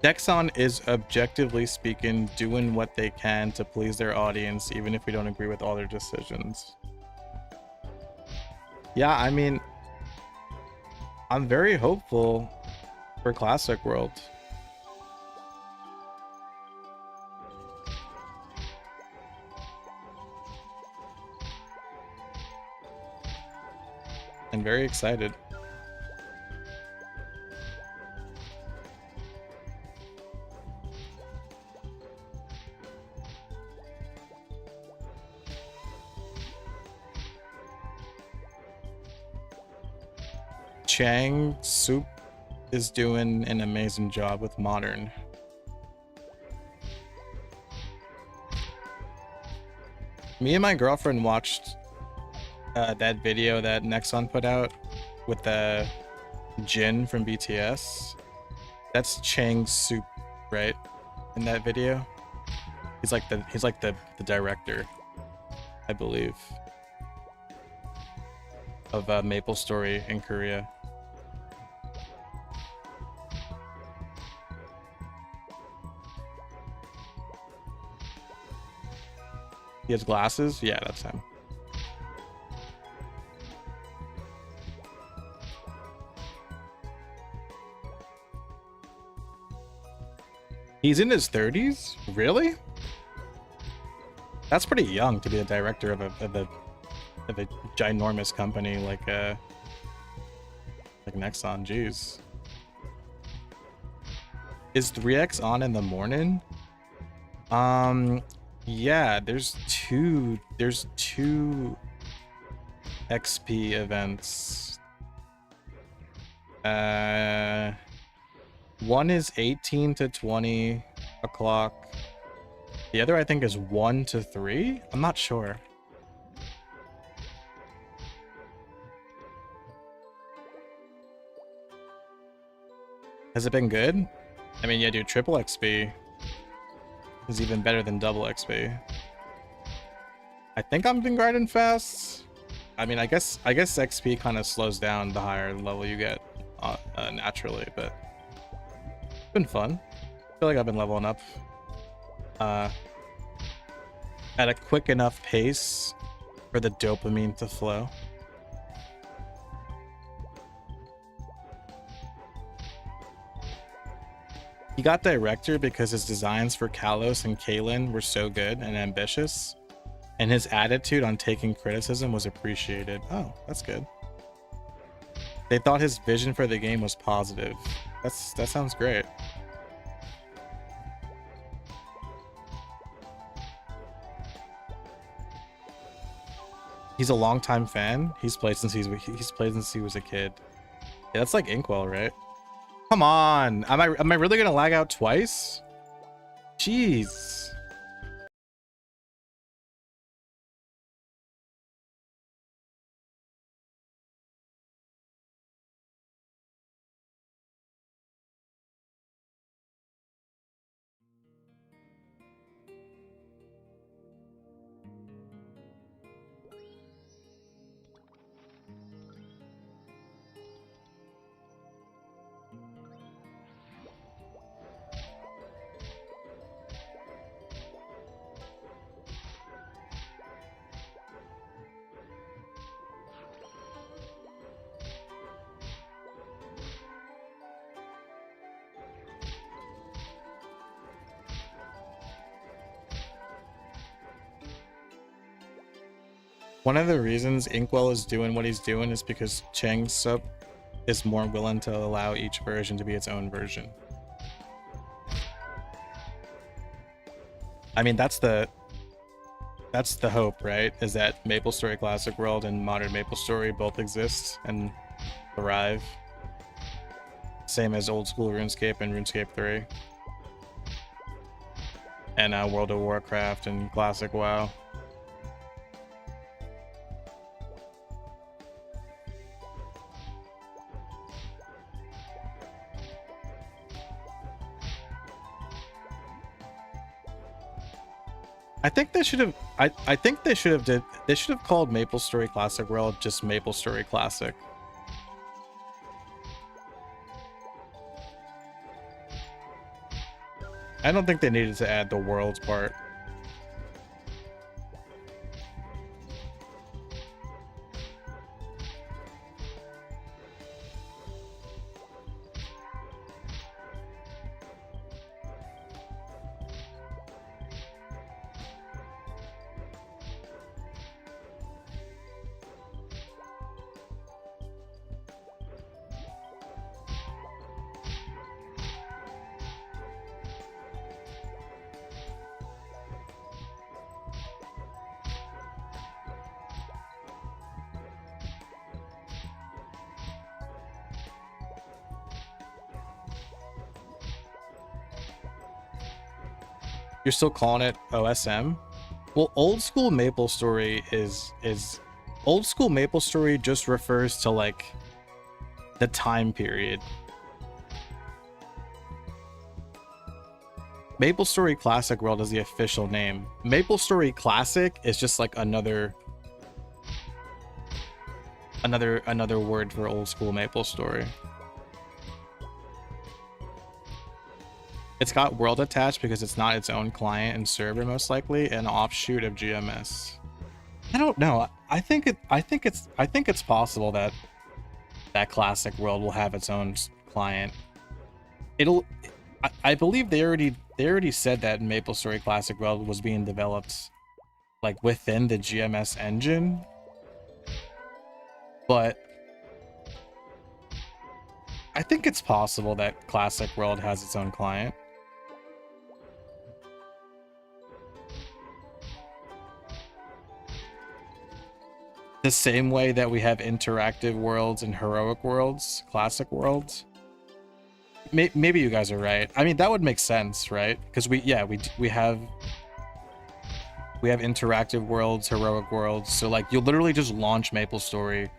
Dexon is, objectively speaking, doing what they can to please their audience, even if we don't agree with all their decisions. Yeah, I mean, I'm very hopeful for Classic World. I'm very excited. Chang Soup is doing an amazing job with Modern. Me and my girlfriend watched that video that Nexon put out with the Jin from BTS. That's Chang Soup, right? In that video, he's like the director, I believe, of MapleStory in Korea. He has glasses? Yeah, that's him. He's in his 30s? Really? That's pretty young to be a director of a ginormous company like Nexon. Jeez. Is 3x on in the morning? Yeah, there's two XP events. One is 18 to 20 o'clock. The other I think is 1 to 3. I'm not sure. Has it been good? I mean, yeah, dude, triple XP is even better than double XP. I think I'm been grinding fast. I mean, I guess XP kind of slows down the higher level you get naturally, but it's been fun. I feel like I've been leveling up at a quick enough pace for the dopamine to flow. He got director because his designs for Kalos and Kaylin were so good and ambitious, and his attitude on taking criticism was appreciated. Oh, that's good. They thought his vision for the game was positive. That sounds great. He's a longtime fan. He's played since he was a kid. Yeah, that's like Inkwell, right? Come on. Am I really gonna lag out twice? Jeez. One of the reasons Inkwell is doing what he's doing is because Chang Sup is more willing to allow each version to be its own version. I mean, that's the hope, right? Is that MapleStory Classic World and Modern MapleStory both exist and thrive. Same as old school RuneScape and RuneScape 3. And World of Warcraft and Classic WoW. I think they should have. I think they should have called MapleStory Classic World just MapleStory Classic. I don't think they needed to add the worlds part. You're still calling it OSM? Well, old school MapleStory is old school MapleStory just refers to like the time period. MapleStory Classic World is the official name. MapleStory Classic is just like another word for old school MapleStory. It's got world attached because it's not its own client and server, most likely an offshoot of GMS. I don't know. I think it's possible that Classic World will have its own client. I believe they already said that MapleStory Classic World was being developed like within the GMS engine, but I think it's possible that Classic World has its own client. The same way that we have interactive worlds and heroic worlds, classic worlds. Maybe you guys are right. I mean, that would make sense, right? Because we have interactive worlds, heroic worlds. So like you'll literally just launch MapleStory,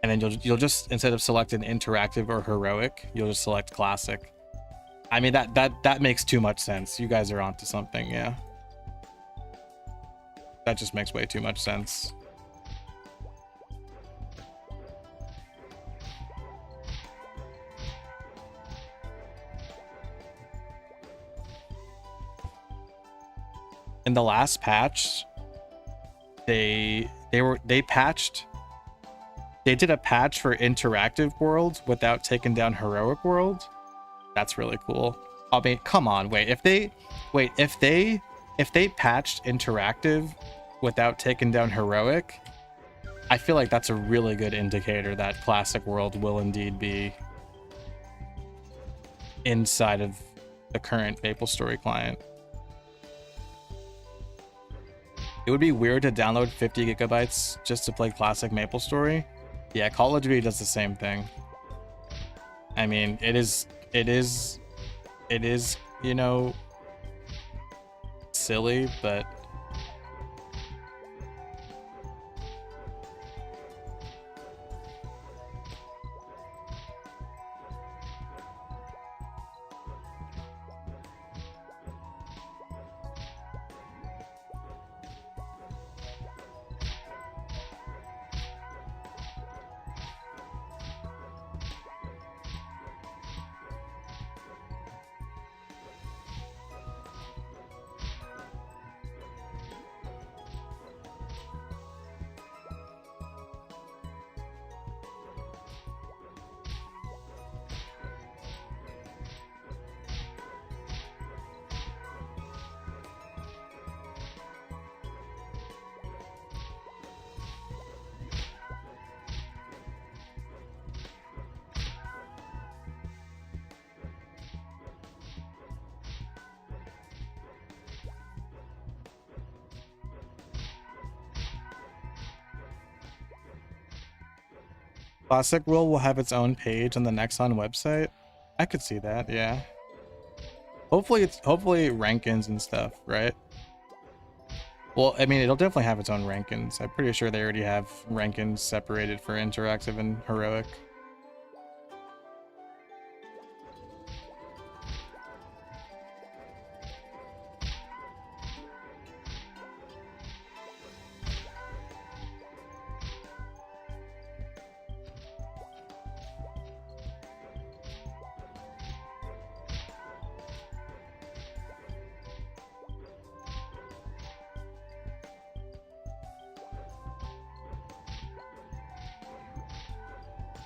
and then you'll just, instead of selecting interactive or heroic, you'll just select classic. I mean, that makes too much sense. You guys are onto something, yeah. That just makes way too much sense. In the last patch, they did a patch for interactive worlds without taking down heroic world. That's really cool. I mean, come on, if they patched interactive without taking down heroic, I feel like that's a really good indicator that classic world will indeed be inside of the current MapleStory client. It would be weird to download 50 gigabytes just to play classic MapleStory. Yeah, Call of Duty does the same thing. I mean, it is, you know, silly, but Classic World will have its own page on the Nexon website. I could see that, yeah. Hopefully rankings and stuff, right? Well, I mean, it'll definitely have its own rankings. I'm pretty sure they already have rankings separated for interactive and heroic.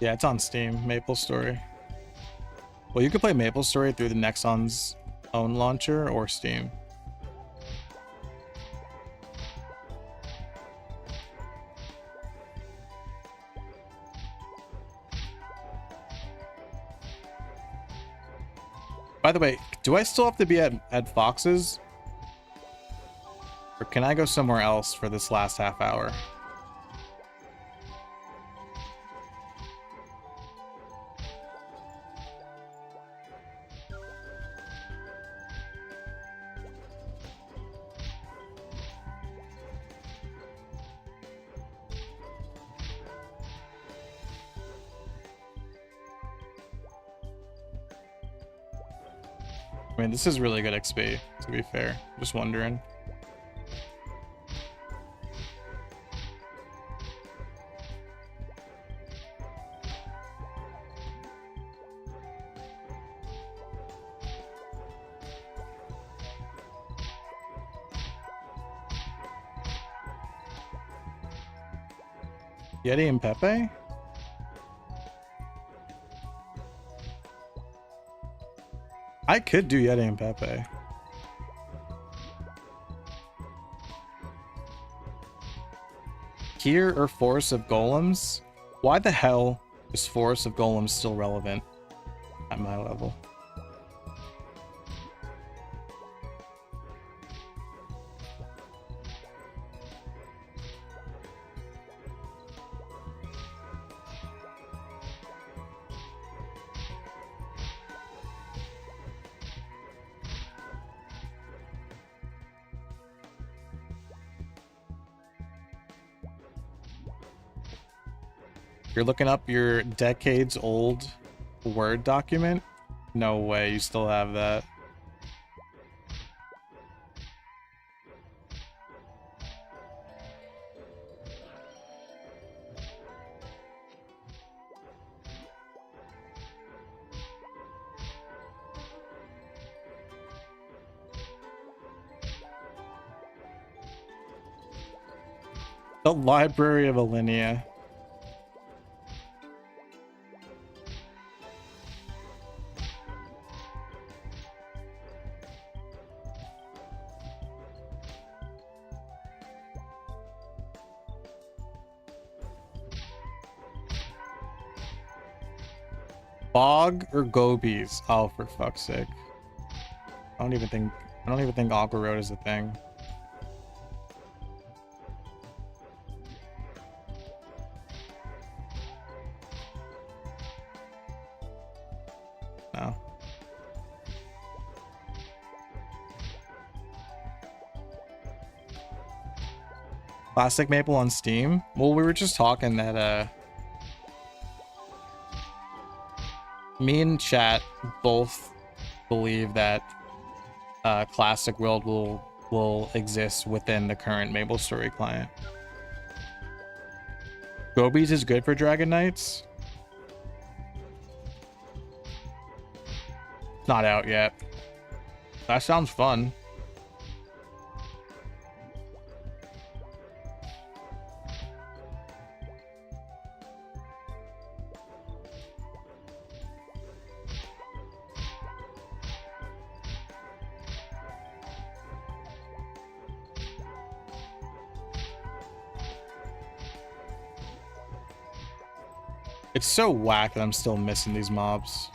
Yeah, it's on Steam, MapleStory. Well, you could play MapleStory through the Nexon's own launcher or Steam. By the way, do I still have to be at Fox's? Or can I go somewhere else for this last half hour? I mean, this is really good XP, to be fair. Just wondering. Yeti and Pepe? I could do Yeti and Pepe. Here or Forest of Golems? Why the hell is Forest of Golems still relevant at my level? You're looking up your decades old Word document? No way, you still have that. The Library of Alinea. Bog or Gobies? Oh, for fuck's sake. I don't even think Aqua Road is a thing. No. Classic Maple on Steam? Well, we were just talking that me and chat both believe that Classic World will exist within the current MapleStory client. Gobies is good for Dragon Knights. It's not out yet. That sounds fun. It's so whack that I'm still missing these mobs.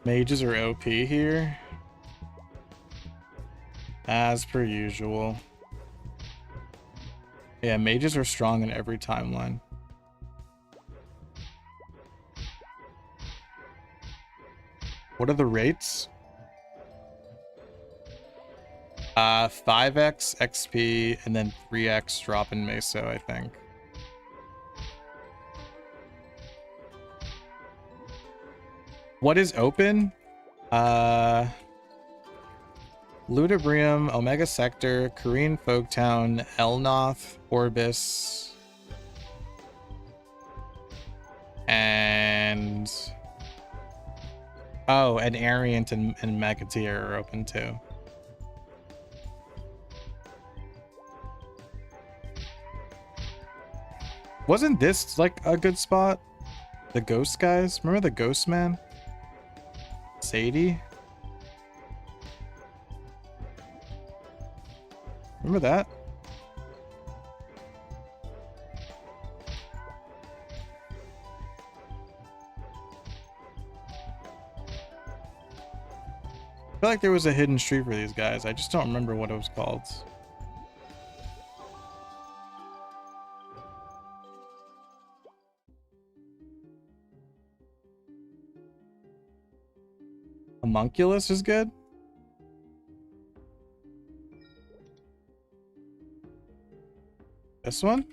Mages are OP here. As per usual. Yeah, mages are strong in every timeline. What are the rates? 5x XP and then 3x drop in Meso, I think. What is open? Ludibrium, Omega Sector, Korean Folktown, Elnoth, Orbis, and oh, and Ariant and Magateer are open too. Wasn't this like a good spot? The ghost guys? Remember the ghost man? Sadie? Remember that? I feel like there was a hidden street for these guys. I just don't remember what it was called. Homunculus is good. This one?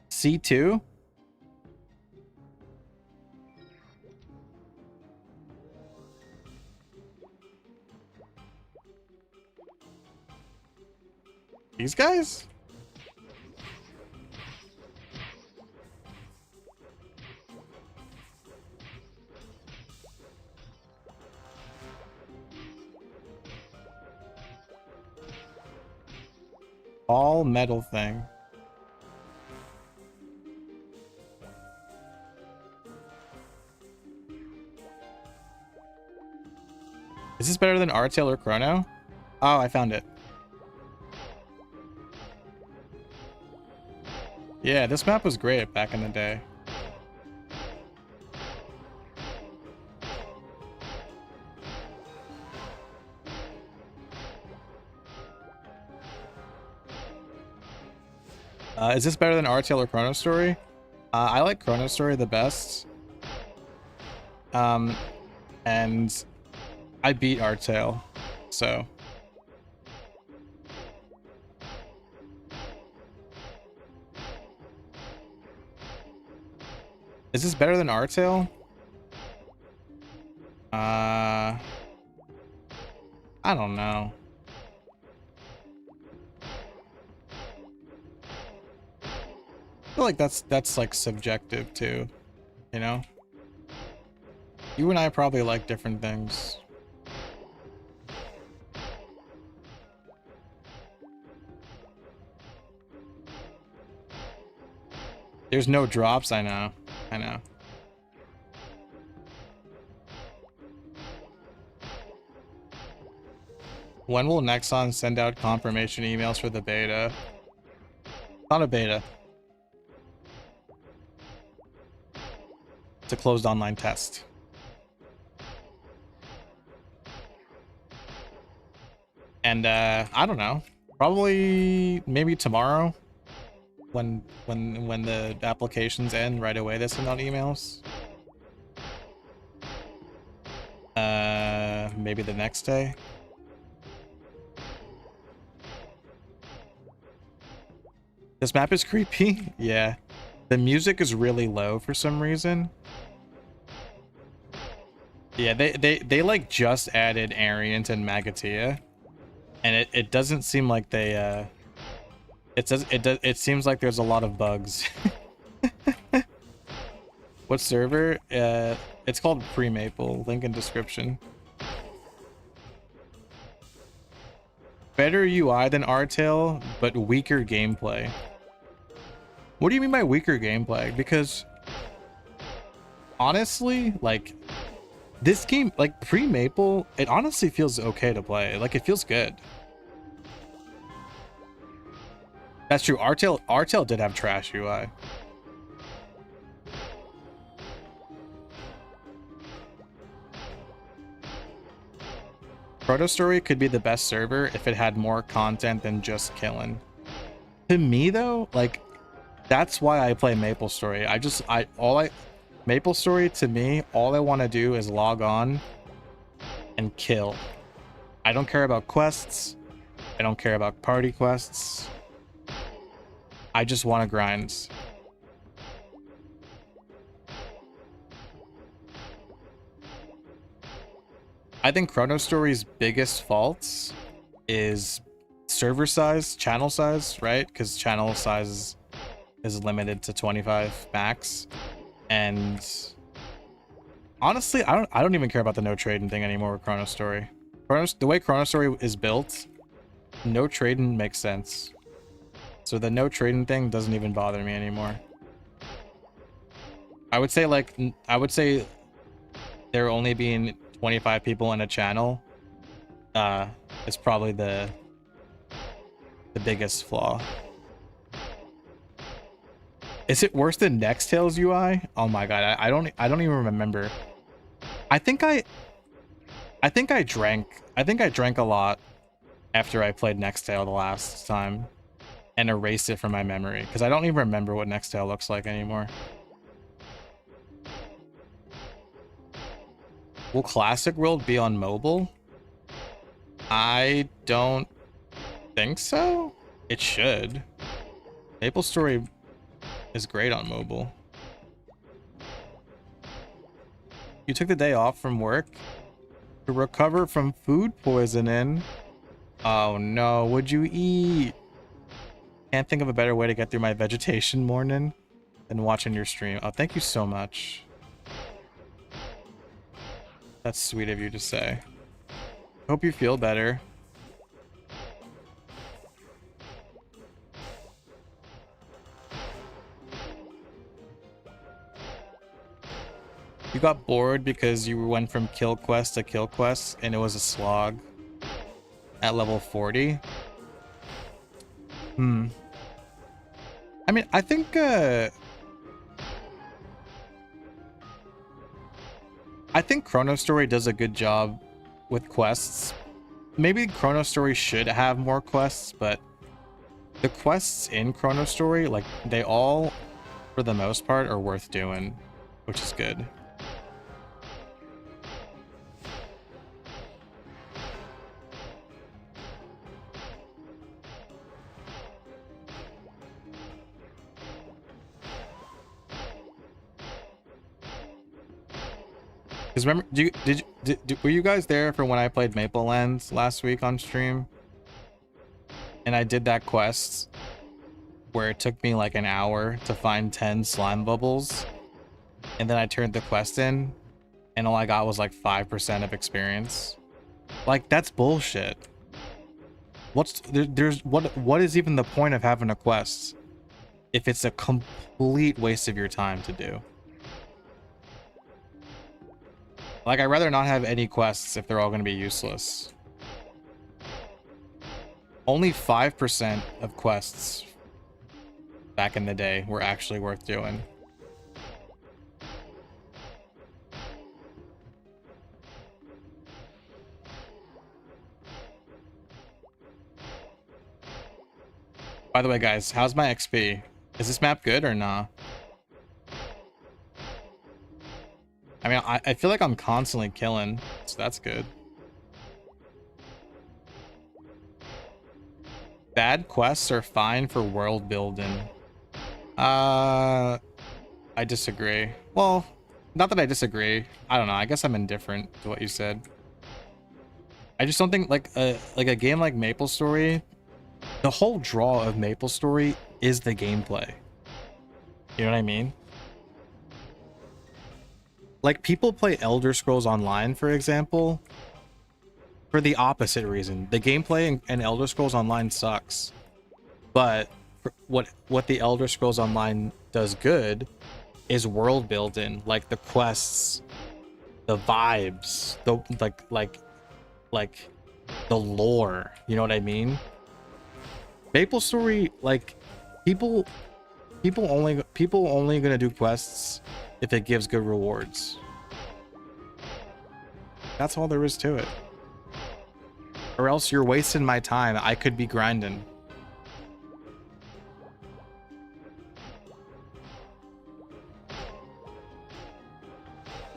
C2? These guys? All metal thing. Is this better than Artail or Chrono? Oh, I found it. Yeah, this map was great back in the day. Is this better than Artail or Chrono Story? I like Chrono Story the best. And I beat Artail, so. Is this better than Artail? I don't know. I feel like that's like subjective too, you know? You and I probably like different things. There's no drops, I know. I know. When will Nexon send out confirmation emails for the beta? Not a beta. It's a closed online test. And I don't know. Probably maybe tomorrow. When the applications end right away, they send out emails. Maybe the next day. This map is creepy. Yeah, the music is really low for some reason. Yeah, they like just added Ariant and Magatea, and it doesn't seem like they it seems like there's a lot of bugs. What server? It's called Pre-Maple. Link in description. Better UI than Artail, but weaker gameplay. What do you mean by weaker gameplay? Because honestly, like this game, like Pre-Maple, it honestly feels okay to play. Like it feels good. That's true. Artail did have trash UI. MapleStory could be the best server if it had more content than just killing. To me though, like, that's why I play MapleStory. MapleStory, to me, all I want to do is log on and kill. I don't care about quests. I don't care about party quests. I just want to grind. I think MapleStory's biggest faults is server size, channel size, right? Because channel size is limited to 25 max. And honestly, I don't even care about the no trading thing anymore with MapleStory. The way MapleStory is built, no trading makes sense. So the no trading thing doesn't even bother me anymore. I would say there only being 25 people in a channel is probably the biggest flaw. Is it worse than Nextale's UI? Oh my god, I don't even remember. I think I drank a lot after I played Nextale the last time and erased it from my memory because I don't even remember what Nextale looks like anymore. Will Classic World be on mobile? I don't think so. It should. MapleStory is great on mobile. You took the day off from work to recover from food poisoning. Oh no, what'd you eat? Can't think of a better way to get through my vegetation morning than watching your stream. Oh, thank you so much. That's sweet of you to say. Hope you feel better. You got bored because you went from kill quest to kill quest and it was a slog at level 40. I mean, I think MapleStory does a good job with quests. Maybe MapleStory should have more quests, but the quests in MapleStory, like, they all, for the most part, are worth doing, which is good. Because remember, were you guys there for when I played Maple Lands last week on stream? And I did that quest where it took me like an hour to find 10 slime bubbles. And then I turned the quest in and all I got was like 5% of experience. Like, that's bullshit. What is even the point of having a quest if it's a complete waste of your time to do? Like, I'd rather not have any quests if they're all going to be useless. Only 5% of quests back in the day were actually worth doing. By the way, guys, how's my XP? Is this map good or nah? I mean, I feel like I'm constantly killing, so that's good. Bad quests are fine for world building. I disagree. Well, not that I disagree. I don't know. I guess I'm indifferent to what you said. I just don't think like a game like MapleStory, the whole draw of MapleStory is the gameplay. You know what I mean? Like, people play Elder Scrolls Online, for example, for the opposite reason. The gameplay in Elder Scrolls Online sucks. But what the Elder Scrolls Online does good is world building, like the quests, the vibes, the like the lore, you know what I mean? MapleStory, like, people only gonna do quests if it gives good rewards. That's all there is to it. Or else you're wasting my time. I could be grinding.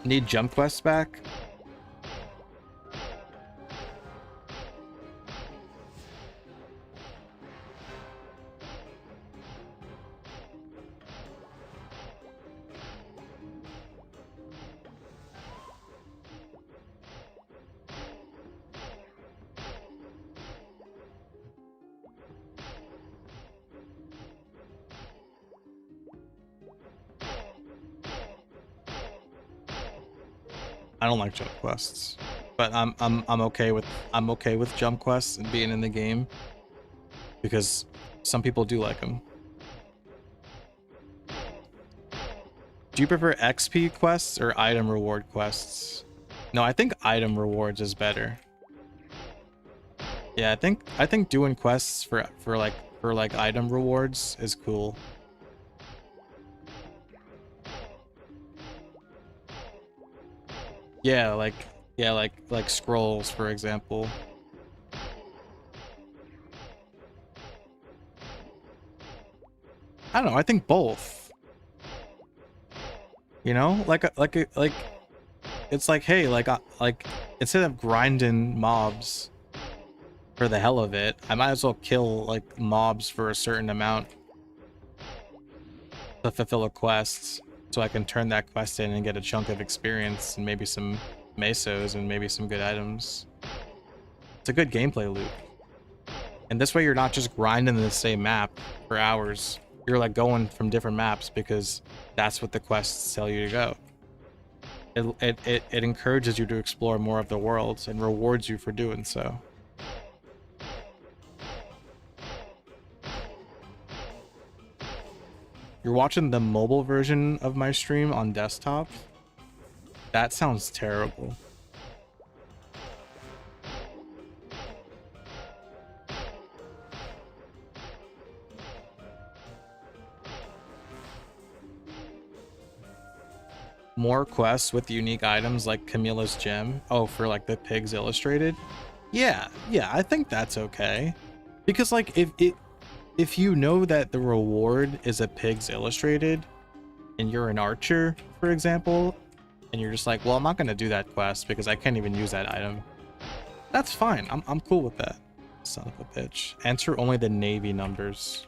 Need jump quests back? I don't like jump quests, but I'm okay with jump quests and being in the game because some people do like them. Do you prefer XP quests or item reward quests? No, I think item rewards is better. Yeah, I think doing quests for like item rewards is cool. Yeah, like scrolls, for example. I don't know, I think both. You know? Like it's like, hey, like instead of grinding mobs for the hell of it, I might as well kill like mobs for a certain amount to fulfill a quest, so I can turn that quest in and get a chunk of experience and maybe some mesos and maybe some good items. It's a good gameplay loop. And this way you're not just grinding the same map for hours. You're like going from different maps because that's what the quests tell you to go. It encourages you to explore more of the world and rewards you for doing so. You're watching the mobile version of my stream on desktop? That sounds terrible. More quests with unique items like Camilla's gem. Oh, for like the pigs illustrated? Yeah, I think that's okay. Because like if you know that the reward is a pigs illustrated and you're an archer, for example, and you're just like, well, I'm not gonna do that quest because I can't even use that item. That's fine. I'm cool with that. Son of a bitch. Enter only the navy numbers.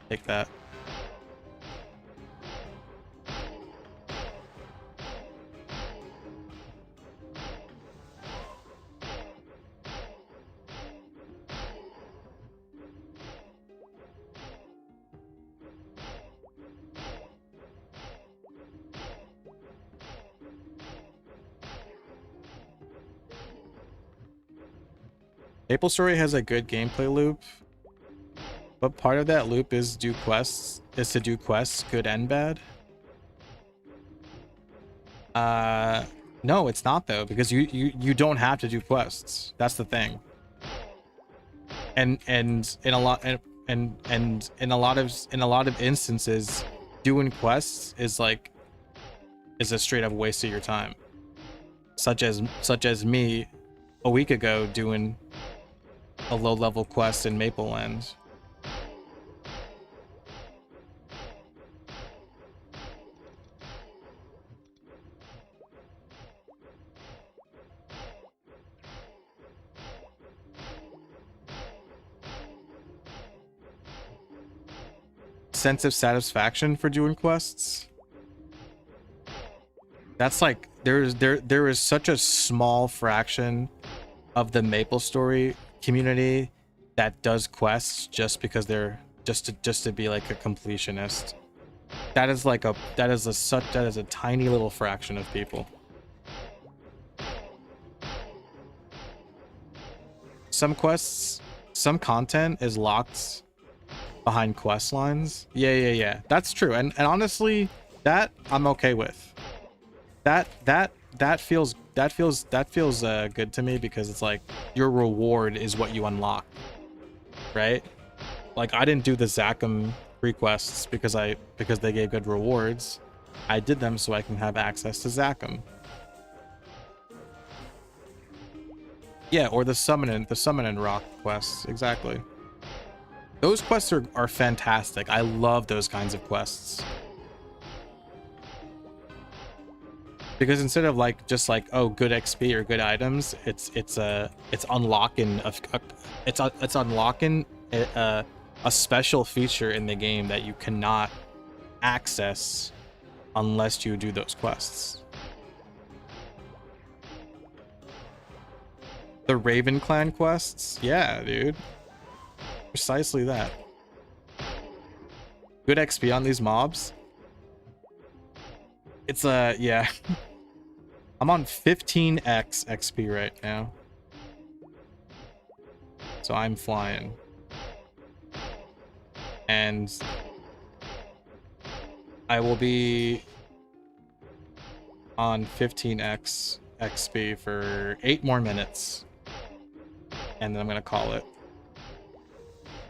Take that. MapleStory has a good gameplay loop, but part of that loop is to do quests, good and bad. No, it's not though, because you don't have to do quests. That's the thing. And in a lot and in a lot of instances, doing quests is a straight up waste of your time. Such as me a week ago doing a low-level quest in Maple Land. Sense of satisfaction for doing quests. That's like there is such a small fraction of the MapleStory community that does quests just because they're just to be like a completionist. That is a tiny little fraction of people. Some quests, some content is locked behind quest lines. Yeah. That's true. And honestly, that I'm okay with. That feels good to me because it's like your reward is what you unlock, right? Like I didn't do the Zachem requests because they gave good rewards. I did them so I can have access to Zachem. Yeah, or the summon and rock quests, exactly. Those quests are fantastic. I love those kinds of quests. Because instead of like just like, oh, good XP or good items, it's unlocking it's unlocking a special feature in the game that you cannot access unless you do those quests. The Raven Clan quests? Yeah, dude. Precisely that. Good XP on these mobs. It's yeah. I'm on 15x XP right now. So I'm flying. And I will be on 15x XP for 8 more minutes. And then I'm gonna call it.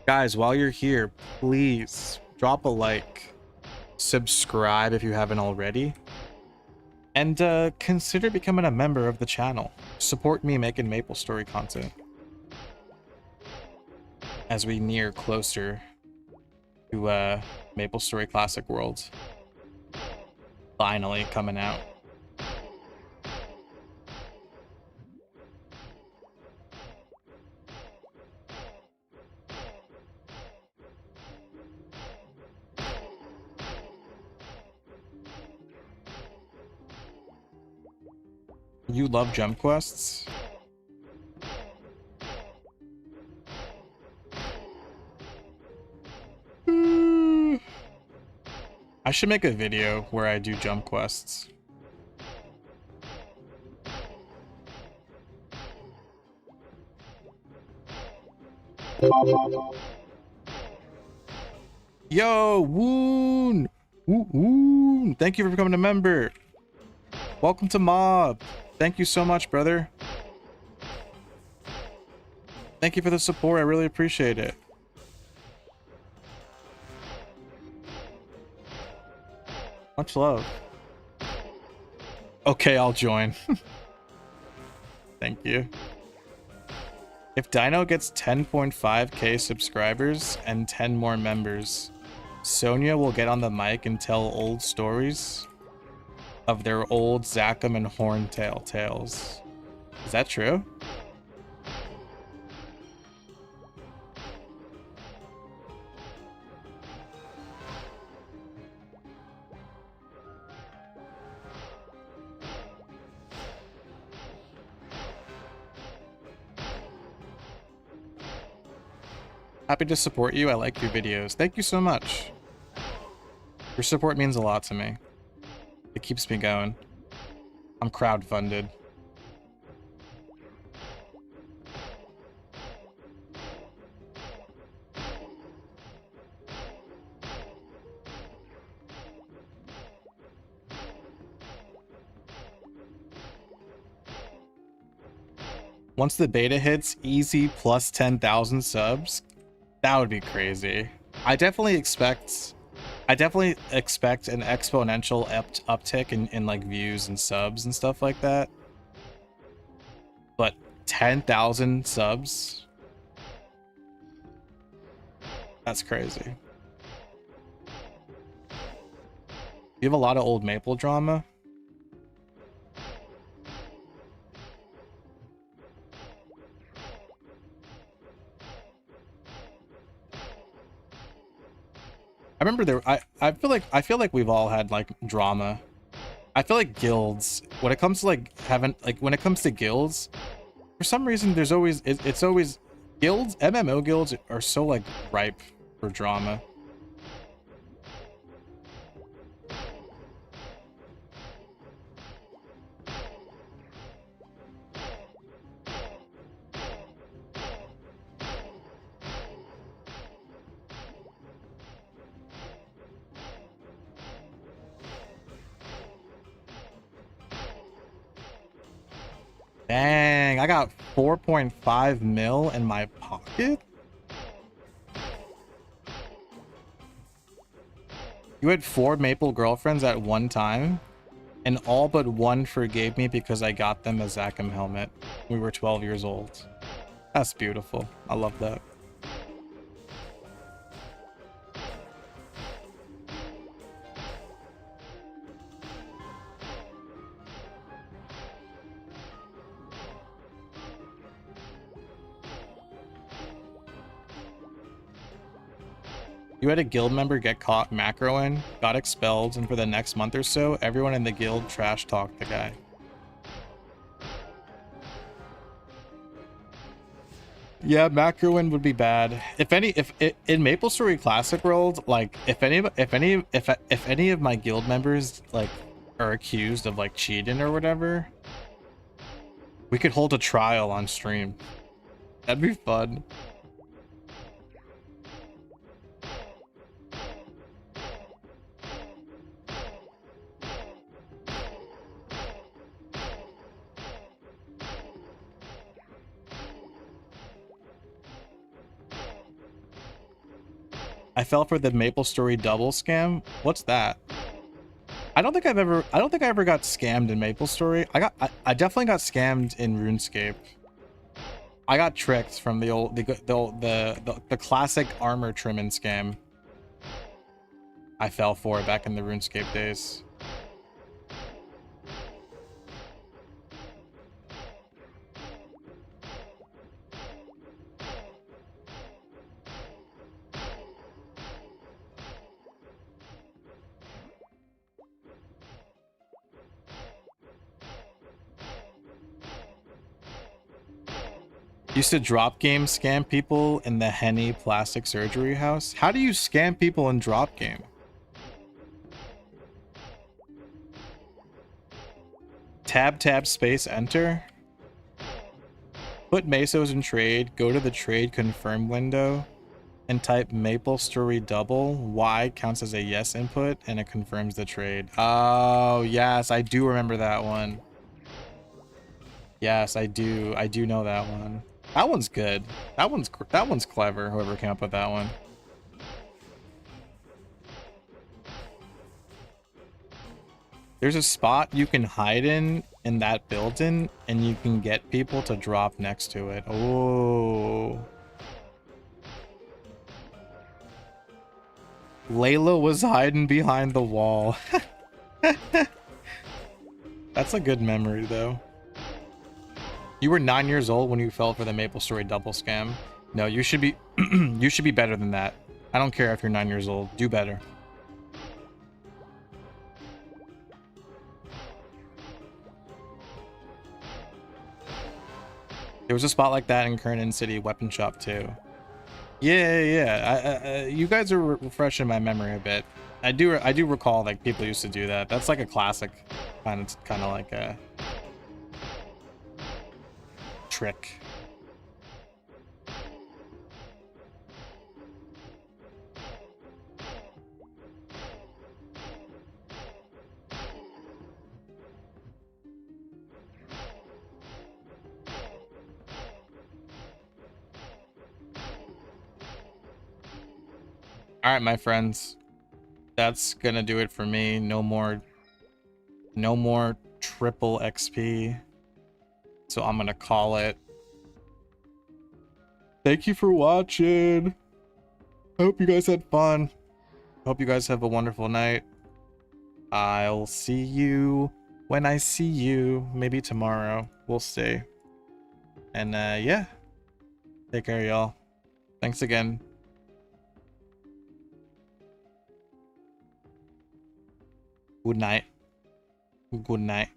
Guys, while you're here, please drop a like, subscribe if you haven't already, and consider becoming a member of the channel. Support me making MapleStory content as we near closer to MapleStory Classic Worlds finally coming out. You love jump quests? I should make a video where I do jump quests. Yo, Woon! Woon! Thank you for becoming a member. Welcome to Mob. Thank you so much, brother. Thank you for the support. I really appreciate it. Much love. Okay, I'll join. Thank you. If Dino gets 10.5k subscribers and 10 more members, Sonia will get on the mic and tell old stories of their old Zachem and Horntail tales. Is that true? Happy to support you. I like your videos. Thank you so much. Your support means a lot to me. It keeps me going. I'm crowdfunded. Once the beta hits, easy plus 10,000 subs. That would be crazy. I definitely expect an exponential uptick in like views and subs and stuff like that. But 10,000 subs? That's crazy. You have a lot of old Maple drama? I remember I feel like we've all had like drama. I feel like guilds, when it comes to like when it comes to guilds, for some reason there's always it's always guilds, MMO guilds are so like ripe for drama. Dang, I got 4.5 mil in my pocket? You had 4 Maple girlfriends at one time, and all but one forgave me because I got them a Zachem helmet. We were 12 years old. That's beautiful. I love that. You had a guild member get caught macroing, got expelled, and for the next month or so, everyone in the guild trash talked the guy. Yeah, macroing would be bad. If any, if in MapleStory Classic World, like if any of my guild members like are accused of like cheating or whatever, we could hold a trial on stream. That'd be fun. I fell for the MapleStory double scam. What's that? I don't think I ever got scammed in MapleStory. I definitely got scammed in RuneScape. I got tricked from the classic armor trimming scam. I fell for it back in the RuneScape days. Used to drop game scam people in the Henny plastic surgery house. How do you scam people in drop game? Tab space enter. Put mesos in trade, go to the trade confirm window and type MapleStory double. Y counts as a yes input and it confirms the trade. Oh yes, I do remember that one. Yes, I do know that one. That one's good. That one's clever, whoever came up with that one. There's a spot you can hide in that building and you can get people to drop next to it. Oh. Layla was hiding behind the wall. That's a good memory though. You were 9 years old when you fell for the MapleStory double scam. No, you should be you should be better than that. I don't care if you're 9 years old. Do better. There was a spot like that in Kernan City Weapon Shop too. Yeah. You guys are refreshing my memory a bit. I do recall like people used to do that. That's like a classic kind of like a trick. All right, my friends. That's gonna do it for me. No more triple XP. So I'm gonna call it. Thank you for watching. I hope you guys had fun. Hope you guys have a wonderful night. I'll see you when I see you. Maybe tomorrow. We'll see. And yeah. Take care, y'all. Thanks again. Good night. Good night.